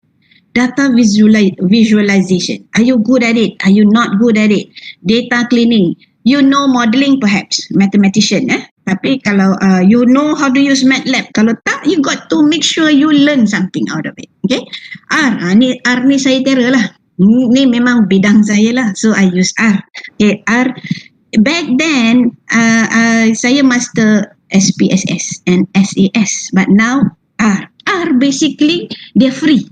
Speaker 2: Data visualization. Are you good at it? Are you not good at it? Data cleaning. You know modeling perhaps, mathematician. Tapi kalau you know how to use MATLAB, kalau tak, you got to make sure you learn something out of it. Okay? R ni saya terror lah. Ni memang bidang saya lah. So I use R. Okay, R. Back then, saya master SPSS and SAS. But now, R basically, they're free.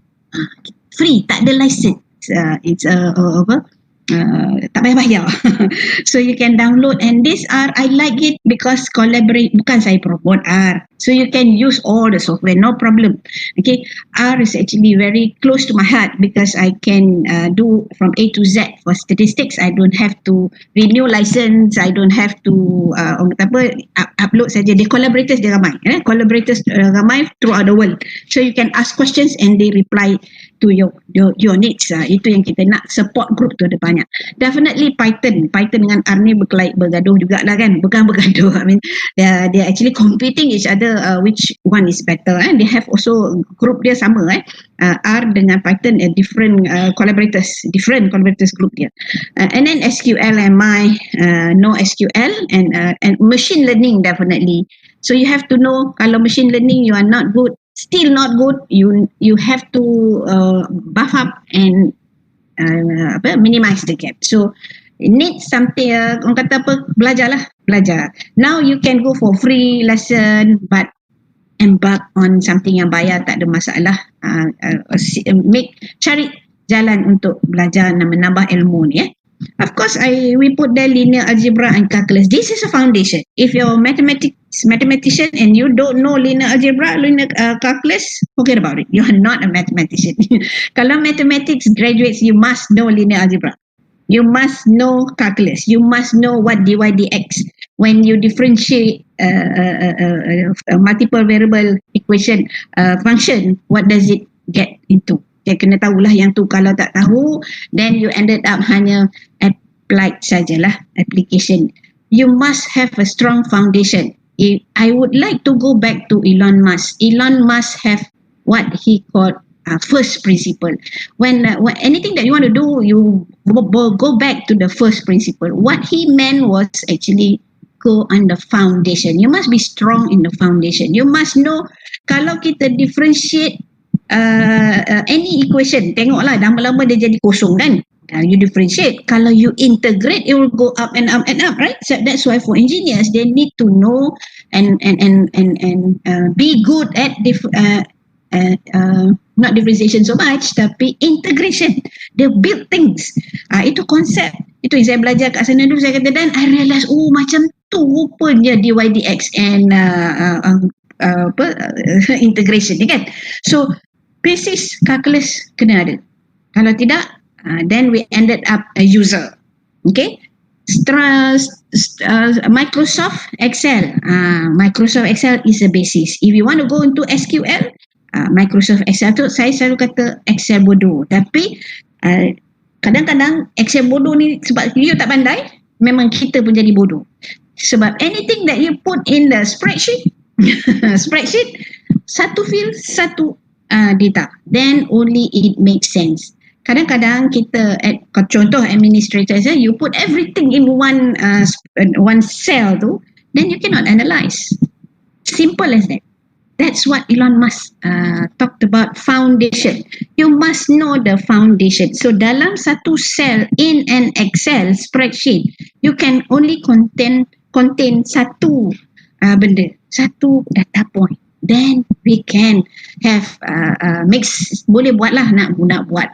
Speaker 2: Free, tak ada license. It's tak payah bayar. So you can download, and this R, I like it because collaborate, bukan saya promote R. So you can use all the software, no problem. Okay, R is actually very close to my heart because I can do from A to Z for statistics. I don't have to renew license. I don't have to upload saja. Dia collaborators dia ramai. Collaborators ramai throughout the world. So you can ask questions and they reply to your needs. Itu yang kita nak, support group tu ada banyak. Definitely Python dengan R ni bergaduh jugalah kan, bukan bergaduh. I mean they are actually competing each other, which one is better. They have also group dia sama. R dengan Python different collaborators group dia. And then SQL and no SQL and machine learning definitely. So you have to know, kalau machine learning you are not good, still not good, you have to buff up and minimize the gap. So need something, orang kata apa, belajar. Now you can go for free lesson, but embark on something yang bayar, tak ada masalah. Cari jalan untuk belajar dan menambah ilmu ni. Of course, we put the linear algebra and calculus. This is a foundation. If you're a mathematician and you don't know linear algebra, linear calculus, forget about it. You are not a mathematician. Kalau mathematics graduates, you must know linear algebra. You must know calculus. You must know what dy dx. When you differentiate a multiple variable equation function, what does it get into? Kena tahulah yang tu. Kalau tak tahu, then you ended up hanya applied sajalah, application. You must have a strong foundation. I would like to go back to Elon Musk. Elon Musk have what he called first principle. When anything that you want to do, you go back to the first principle. What he meant was actually go on the foundation. You must be strong in the foundation. You must know, kalau kita differentiate any equation, tengoklah lama-lama dia jadi kosong kan. You differentiate. Kalau you integrate, it will go up and up and up, right? So that's why for engineers, they need to know and be good at not differentiation so much, tapi integration. They build things. Itu konsep. Itu yang saya belajar kat sana dulu. Saya kata, dan I realize, macam tu rupanya dy dx and integration ni kan. So basis calculus kena ada. Kalau tidak, then we ended up a user. Okay. Microsoft Excel. Microsoft Excel is a basis. If you want to go into SQL, Microsoft Excel tu saya selalu kata Excel bodoh. Tapi kadang-kadang Excel bodoh ni sebab you tak pandai, memang kita pun jadi bodoh. Sebab anything that you put in the spreadsheet, satu field, satu data, then only it makes sense. Kadang-kadang kita, contoh administrator saja, you put everything in one cell tu, then you cannot analyze. Simple as that. That's what Elon Musk talked about, foundation. You must know the foundation. So dalam satu cell in an Excel spreadsheet, you can only contain satu benda, satu data point. Then we can have boleh buatlah nak buat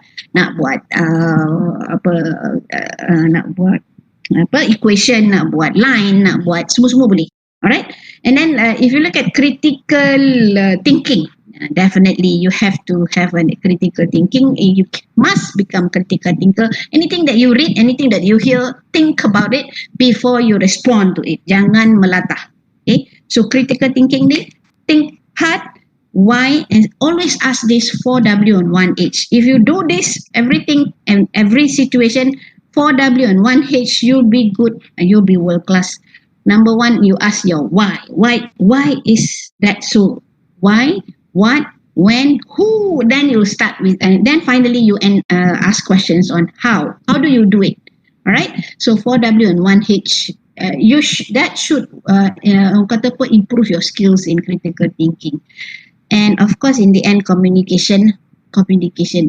Speaker 2: equation, nak buat line, nak buat semua boleh. Alright, and then if you look at critical thinking, definitely you have to have a critical thinking. You must become critical thinker. Anything that you read, anything that you hear, think about it before you respond to it. Jangan melatah. Okay, so critical thinking ni, think hard, why, and always ask this 4W and 1H. If you do this, everything and every situation, 4W and 1H, you'll be good and you'll be world class. Number one, you ask your why. Why is that so? Why, what, when, who? Then you start with, and then finally you ask questions on how. How do you do it? All right. So 4W and 1H. That should improve your skills in critical thinking. And of course, in the end, communication.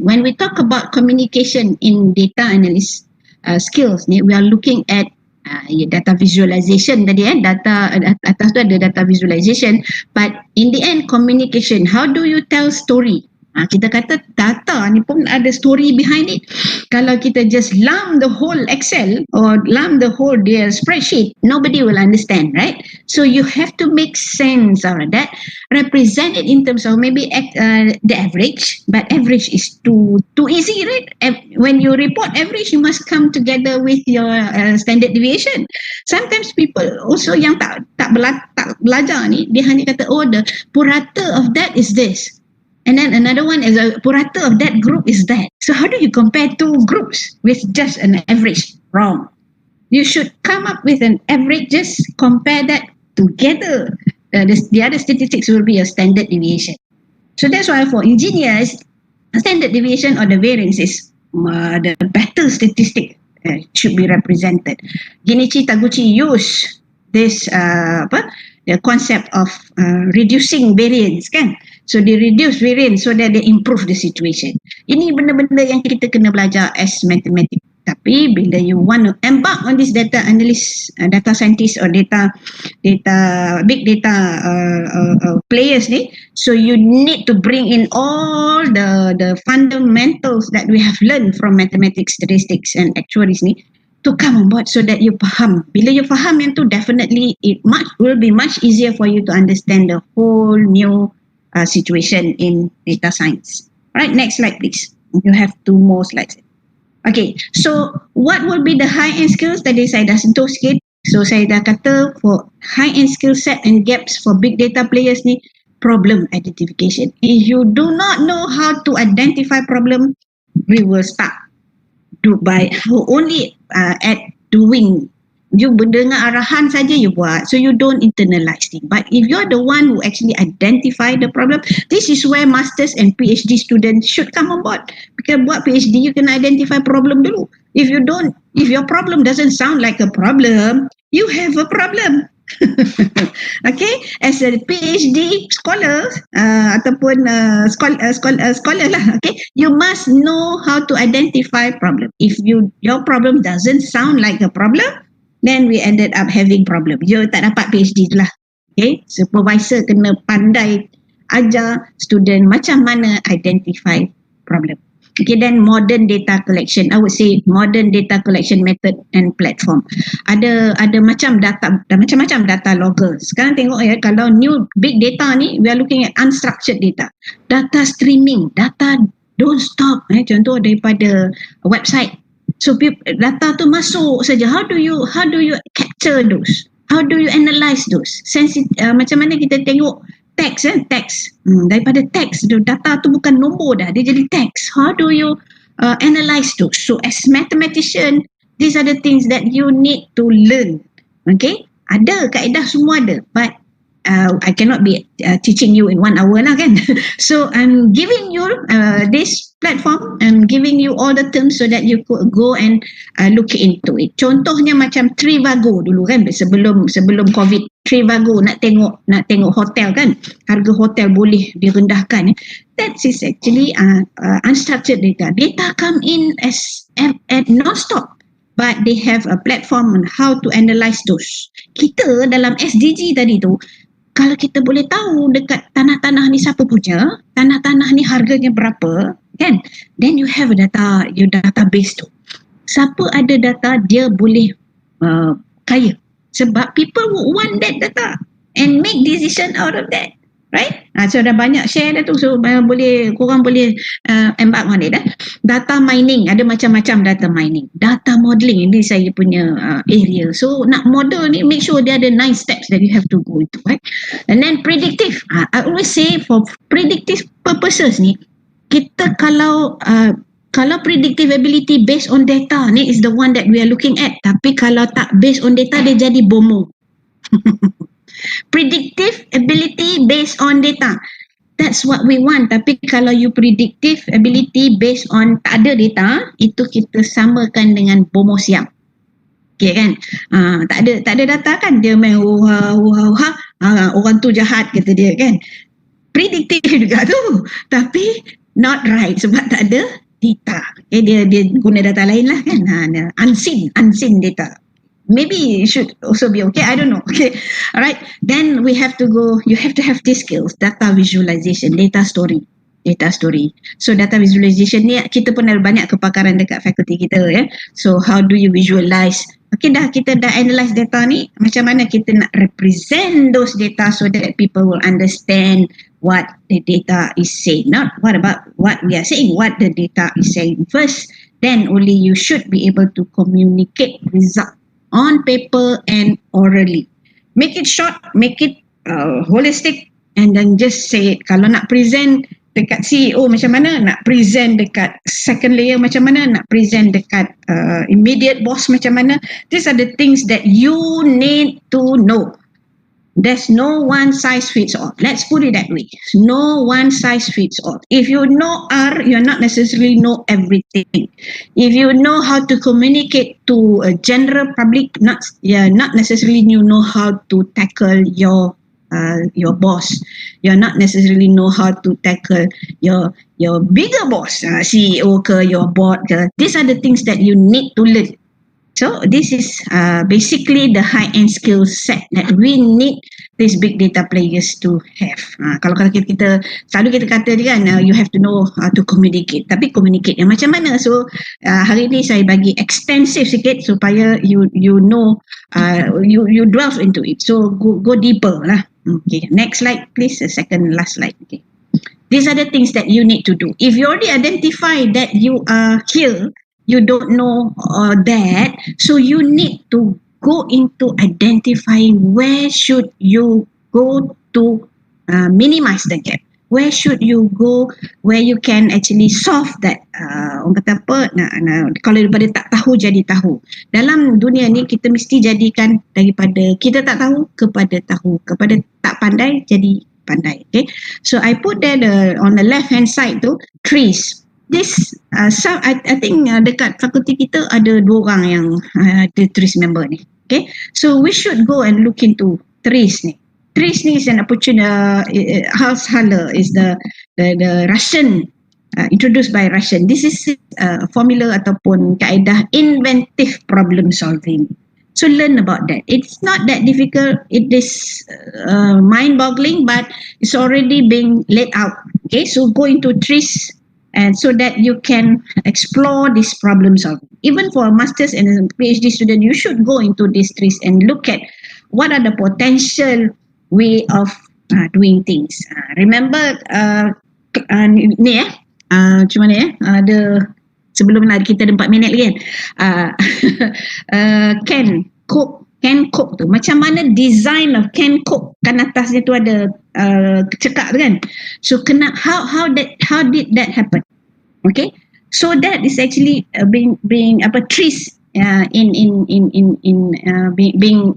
Speaker 2: When we talk about communication in data analysis skills, we are looking at data visualization tadi, data atas tu ada data visualization, but in the end communication, how do you tell story? Kita kata data ni pun ada story behind it. Kalau kita just lump the whole Excel or lump the whole their spreadsheet, nobody will understand, right? So you have to make sense out of that, represent it in terms of maybe the average, but average is too easy, right? When you report average, you must come together with your standard deviation. Sometimes people also yang tak belajar ni, dia hanya kata, oh, the purata of that is this. And then another one is a purata of that group is that. So how do you compare two groups with just an average? Wrong. You should come up with an average, just compare that together. The other statistics will be a standard deviation. So that's why for engineers, a standard deviation or the variance is the better statistic should be represented. Genichi Taguchi used this the concept of reducing variance, kan? So they reduce variance so that they improve the situation. Ini benda-benda yang kita kena belajar as mathematics. Tapi bila you want to embark on this data analyst, data scientist or big data players ni, so you need to bring in all the fundamentals that we have learned from mathematics, statistics and actuaries ni to come on board so that you faham. Bila you faham yang tu, definitely it will be much easier for you to understand the whole new situation in data science. Right, next slide please. You have 2 more slides. Okay, so what will be the high-end skills? Tadi saya dah sentuh sikit. So saya dah kata for high-end skill set and gaps for big data players ni, problem identification. If you do not know how to identify problem, we will start by only at doing. You dengar arahan saja you buat, so you don't internalize it. But if you're the one who actually identify the problem, this is where masters and PhD students should come on board. Because buat PhD, you can identify problem dulu. If your problem doesn't sound like a problem, you have a problem. Okay, as a PhD scholar ataupun scholar lah, okay, you must know how to identify problem. If your problem doesn't sound like a problem, then we ended up having problem. You tak dapat PhD tu lah. Okay, supervisor kena pandai ajar student macam mana identify problem. Okay, then modern data collection. I would say modern data collection method and platform. Ada macam data, macam-macam data logger. Sekarang tengok ya, kalau new big data ni, we are looking at unstructured data. Data streaming, data don't stop. Contoh daripada website. So data tu masuk saja. How do you capture those? How do you analyze those? Macam mana kita tengok teks teks. Daripada teks, data tu bukan nombor dah, dia jadi teks. How do you analyze those? So as mathematician, these are the things that you need to learn. Okay, ada kaedah semua ada, but I cannot be teaching you in 1 hour lah kan. So I'm giving you this platform, I'm giving you all the terms so that you could go and look into it. Contohnya macam Trivago dulu kan, sebelum COVID. Trivago nak tengok hotel kan, harga hotel boleh direndahkan. That is actually unstructured data. Data come in at non-stop, but they have a platform on how to analyze those. Kita dalam SDG tadi tu, kalau kita boleh tahu dekat tanah-tanah ni siapa punya, tanah-tanah ni harganya berapa, kan? Then you have a data, your database tu. Siapa ada data, dia boleh kaya. Sebab people would want that data and make decision out of that, right? So dah banyak share dah tu, so korang boleh embark on it. Data mining, ada macam-macam data mining. Data modeling, ini saya punya area. So nak model ni, make sure dia ada 9 steps that you have to go into, right? And then predictive. I always say for predictive purposes ni, kita kalau predictive ability based on data ni is the one that we are looking at. Tapi kalau tak based on data, dia jadi bomo. Predictive ability based on data, that's what we want. Tapi kalau you predictive ability based on tak ada data, itu kita samakan dengan bomo siam. Okay kan? Tak ada data kan, dia main orang tu jahat kata dia kan. Predictive juga tu, tapi not right sebab tak ada data. Okay, dia guna data lain lah kan. Unseen data. Maybe it should also be okay. I don't know. Okay. Alright. Then we have to go, you have to have these skills. Data visualization, data story. So data visualization ni kita pun ada banyak kepakaran dekat fakulti kita ya. So how do you visualize? Okay, kita dah analyze data ni, macam mana kita nak represent those data so that people will understand what the data is saying, not what about what we are saying, what the data is saying first. Then only you should be able to communicate result on paper and orally. Make it short, make it holistic, and then just say it. Kalau nak present dekat CEO macam mana, nak present dekat second layer macam mana, nak present dekat immediate boss macam mana. These are the things that you need to know. There's no one size fits all. Let's put it that way. No one size fits all. If you know R, you're not necessarily know everything. If you know how to communicate to a general public, not necessarily you know how to tackle your boss. You're not necessarily know how to tackle your bigger boss, CEO ke, your board ke. These are the things that you need to learn. So this is basically the high-end skill set that we need these big data players to have. Kalau kita selalu kita kata kan, you have to know how to communicate. Tapi communicate yang macam mana? So hari ni saya bagi extensive sikit supaya you know, you delve into it. So go deeper lah. Okay, next slide please. The second last slide. Okay. These are the things that you need to do. If you already identify that you are here, you don't know that, so you need to go into identifying where should you go to minimize the gap. Where should you go where you can actually solve that? Orang kata apa? Kalau daripada tak tahu jadi tahu. Dalam dunia ni kita mesti jadikan daripada kita tak tahu kepada tahu, kepada tak pandai jadi pandai. Okay, so I put there on the left hand side tu trees. This I think dekat fakulti kita ada 2 orang yang ada trees member ni. Okay, so we should go and look into trees ni. Trees ni is an opportunity. Hans Haller is the Russian, introduced by Russian. This is a formula ataupun kaedah inventive problem solving. So learn about that. It's not that difficult. It is mind-boggling, but it's already being laid out. Okay, so go into trees and so that you can explore this problem solving. Even for a master's and a PhD student, you should go into these trees and look at what are the potential way of doing things. Remember ni macam mana ada sebelum kita ada 4 minit lagi kan can cook tu, macam mana design of can cook, kan atasnya tu ada cekak tu kan, so how did that happen? Okay, so that is actually being trees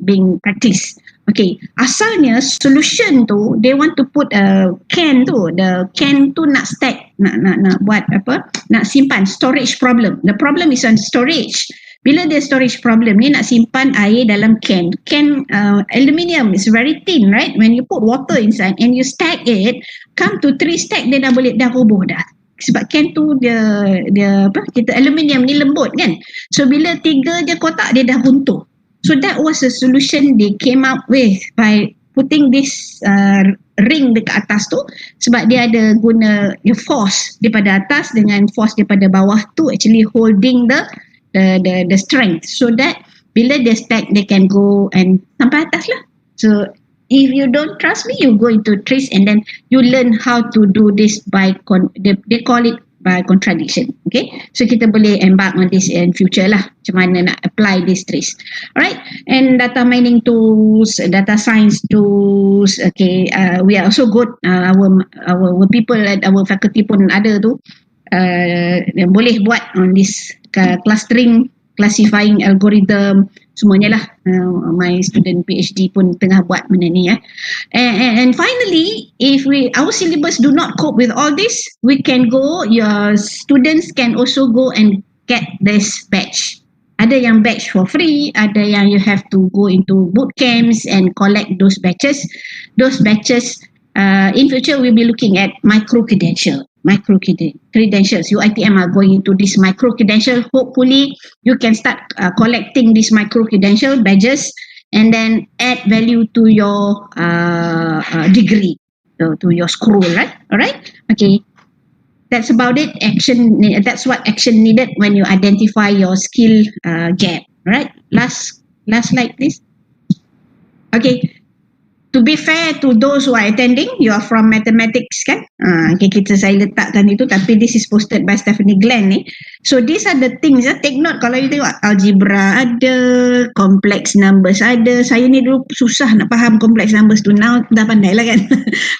Speaker 2: being practiced. Okay, asalnya solution tu they want to put a can tu, the can tu nak stack, nak buat apa, nak simpan, storage problem. The problem is on storage. Bila dia storage problem ni, nak simpan air dalam can aluminium is very thin, right? When you put water inside and you stack it, come to 3 stack dia dah roboh dah. Sebab can tu dia apa, kita aluminium ni lembut kan, so bila 3 je kotak dia dah runtuh. So that was a solution they came up with by putting this ring dekat atas tu, sebab dia ada guna force daripada atas dengan force daripada bawah tu actually holding the strength, so that bila dia stack they can go and sampai atas lah. So if you don't trust me, you go into trees and then you learn how to do this by they call it by contradiction. Okay, so kita boleh embark on this in future lah, macam mana nak apply these trees. Alright, and data mining tools, data science tools. Okay, we are also good, our people at our faculty pun ada tu, yang boleh buat on this clustering, classifying algorithm, semuanya lah. My student PhD pun tengah buat benda ni and finally, if our syllabus do not cope with all this, we can go, your students can also go and get this batch. Ada yang batch for free, ada yang you have to go into boot camps and collect those batches. In future we'll be looking at micro credentials. UITM are going into this micro credential. Hopefully you can start collecting this micro credential badges and then add value to your degree, to your scroll, right? Alright, okay, that's about it. That's what action needed when you identify your skill gap. Right, last slide please. Okay, to be fair to those who are attending, you are from mathematics kan? Okay, saya letakkan itu, tapi this is posted by Stephanie Glenn ni. So these are the things, take note. Kalau you tengok algebra ada, complex numbers ada. Saya ni dulu susah nak faham complex numbers tu, now dah pandai lah kan.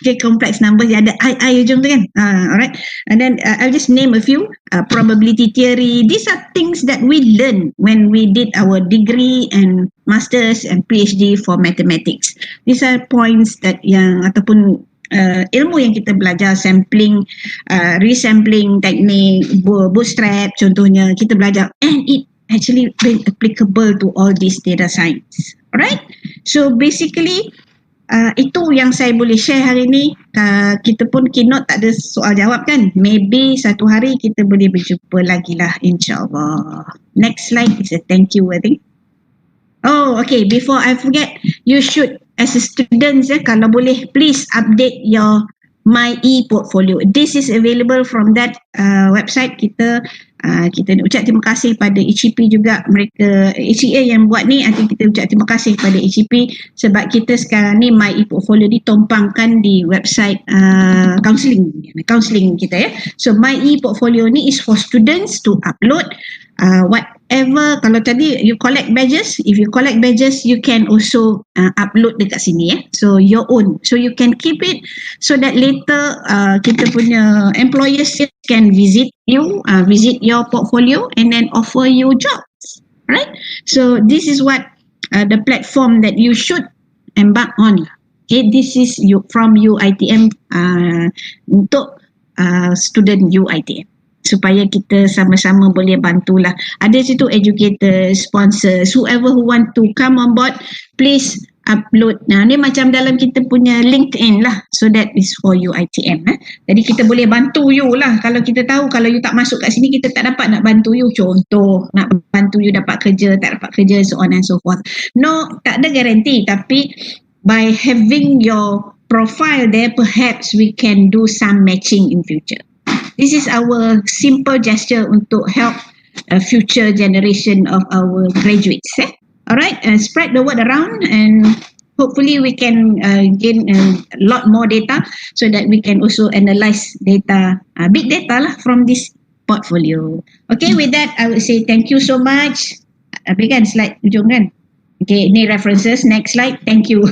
Speaker 2: Okay, complex numbers ada I hujung tu kan. Alright, and then I'll just name a few. Probability theory, these are things that we learn when we did our degree and masters and PhD for mathematics. These are points that ataupun ilmu yang kita belajar, sampling, resampling technique, bootstrap contohnya kita belajar, and it actually been applicable to all this data science. Alright, so basically itu yang saya boleh share hari ni. Kita pun keynote tak ada soal jawab kan, maybe satu hari kita boleh berjumpa lagi lah, insyaAllah. Next slide is a thank you, I think. Oh, okay, before I forget, you should, as a student, kalau boleh, please update your My e-portfolio. This is available from that website. Kita ucap terima kasih pada HEP juga, mereka HEA yang buat ni. Nanti kita ucap terima kasih pada HEP sebab kita sekarang ni My e-portfolio ditumpangkan di website counselling kita ya. So My e-portfolio ni is for students to upload whatever. Kalau tadi you collect badges, if you collect badges you can also upload dekat sini ya. So your own, so you can keep it so that later kita punya employers can visit you, visit your portfolio and then offer you jobs, right? So this is what the platform that you should embark on. Okay, this is from UITM untuk student UITM, supaya kita sama-sama boleh bantulah. Ada situ educators, sponsors, whoever who want to come on board, please upload. Nah, ni macam dalam kita punya LinkedIn lah. So that is for UITM. Jadi kita boleh bantu you lah. Kalau kita tahu, kalau you tak masuk kat sini, kita tak dapat nak bantu you. Contoh, nak bantu you dapat kerja, tak dapat kerja, so on and so forth. No, tak ada guarantee. Tapi by having your profile there, perhaps we can do some matching in future. This is our simple gesture untuk help future generation of our graduates. Alright, spread the word around and hopefully we can gain a lot more data so that we can also analyze data, big data lah from this portfolio. Okay, with that I would say thank you so much. Habis kan slide ujung kan? Okay, ini references. Next slide. Thank you.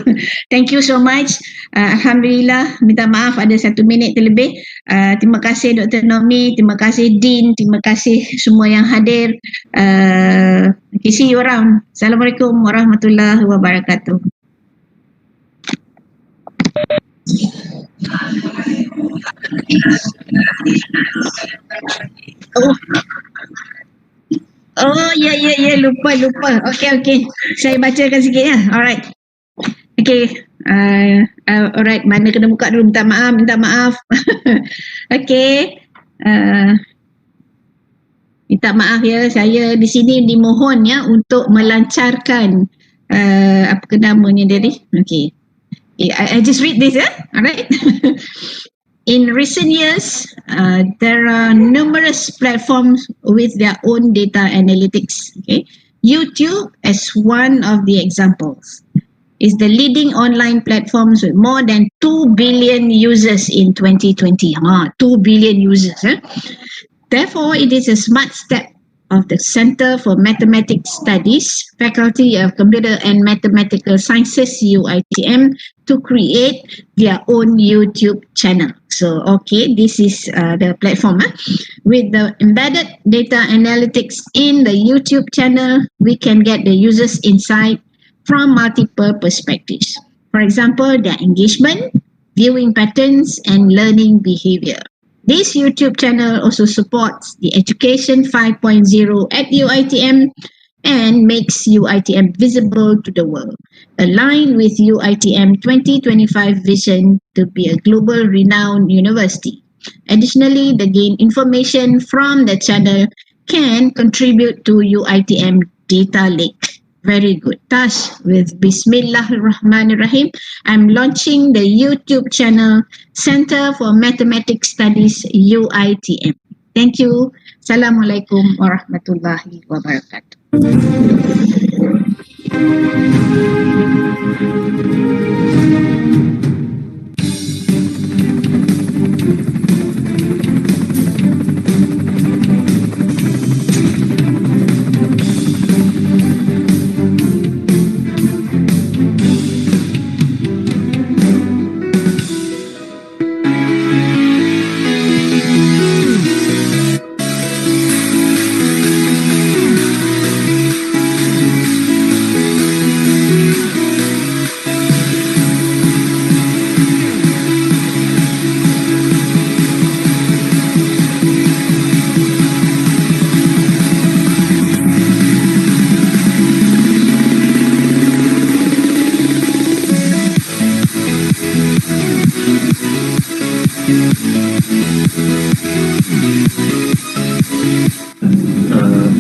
Speaker 2: Thank you so much. Alhamdulillah, minta maaf ada 1 minit terlebih. Terima kasih Dr. Nomi, terima kasih Dean, terima kasih semua yang hadir. Okay, see you around. Assalamualaikum warahmatullahi wabarakatuh. Oh, ya, lupa. Okay. Saya bacakan sikit ya. Alright. Okay. Alright, mana kena buka dulu. Minta maaf. Okay. Minta maaf ya, saya di sini dimohon ya untuk melancarkan apa namanya dia ni. Okay. I just read this ya. Alright. In recent years, there are numerous platforms with their own data analytics. Okay? YouTube, as one of the examples, is the leading online platforms with more than 2 billion users in 2020. 2 billion users. Therefore, it is a smart step of the Center for Mathematics Studies, Faculty of Computer and Mathematical Sciences, UITM, to create their own YouTube channel. So, okay, this is the platform. With the embedded data analytics in the YouTube channel, we can get the users' insight from multiple perspectives. For example, their engagement, viewing patterns, and learning behavior. This YouTube channel also supports the Education 5.0 at UITM and makes UITM visible to the world, aligned with UITM 2025 vision to be a global renowned university. Additionally, the gain information from the channel can contribute to UITM data lake. Very good. Thus, with Bismillahirrahmanirrahim, I'm launching the YouTube channel Center for Mathematics Studies UITM. Thank you. Assalamualaikum warahmatullahi wabarakatuh.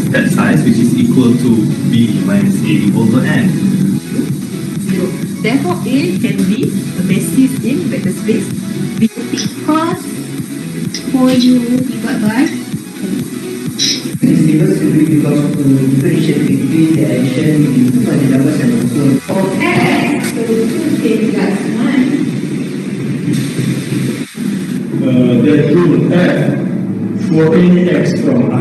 Speaker 3: Step size, which is equal to b minus a over n.
Speaker 4: 0. Therefore, A can be a basis in vector space because for U divided by
Speaker 5: This is given simply because of the differentiate between the addition into the numbers and the
Speaker 4: of X, so 2K plus 1.
Speaker 6: That rule F for any x from I.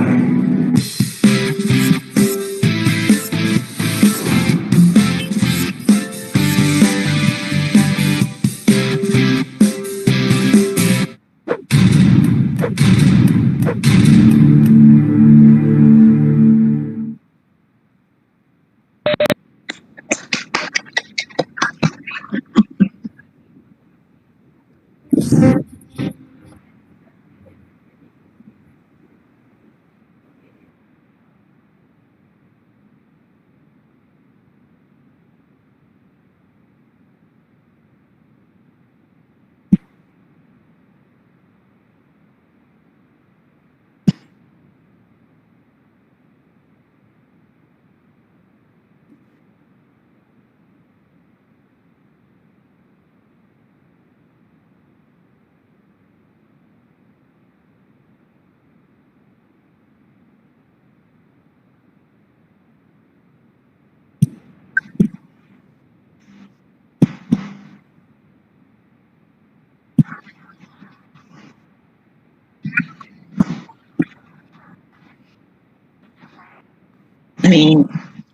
Speaker 2: Amin. Terima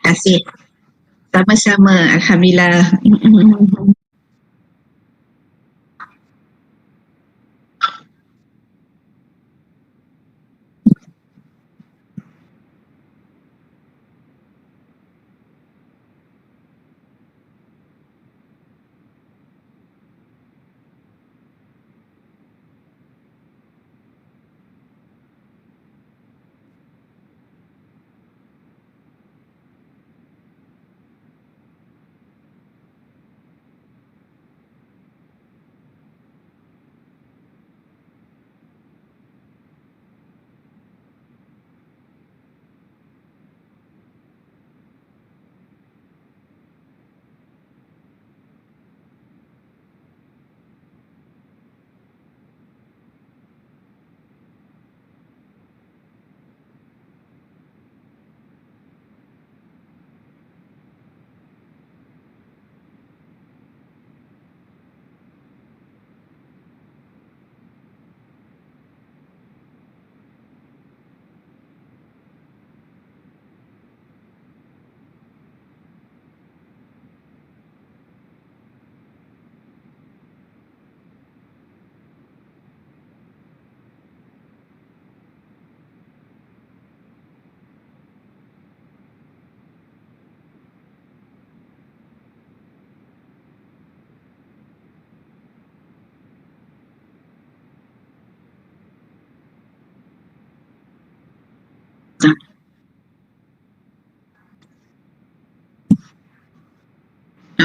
Speaker 2: kasih. Sama-sama. Alhamdulillah.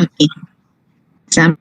Speaker 2: Okey. Sama.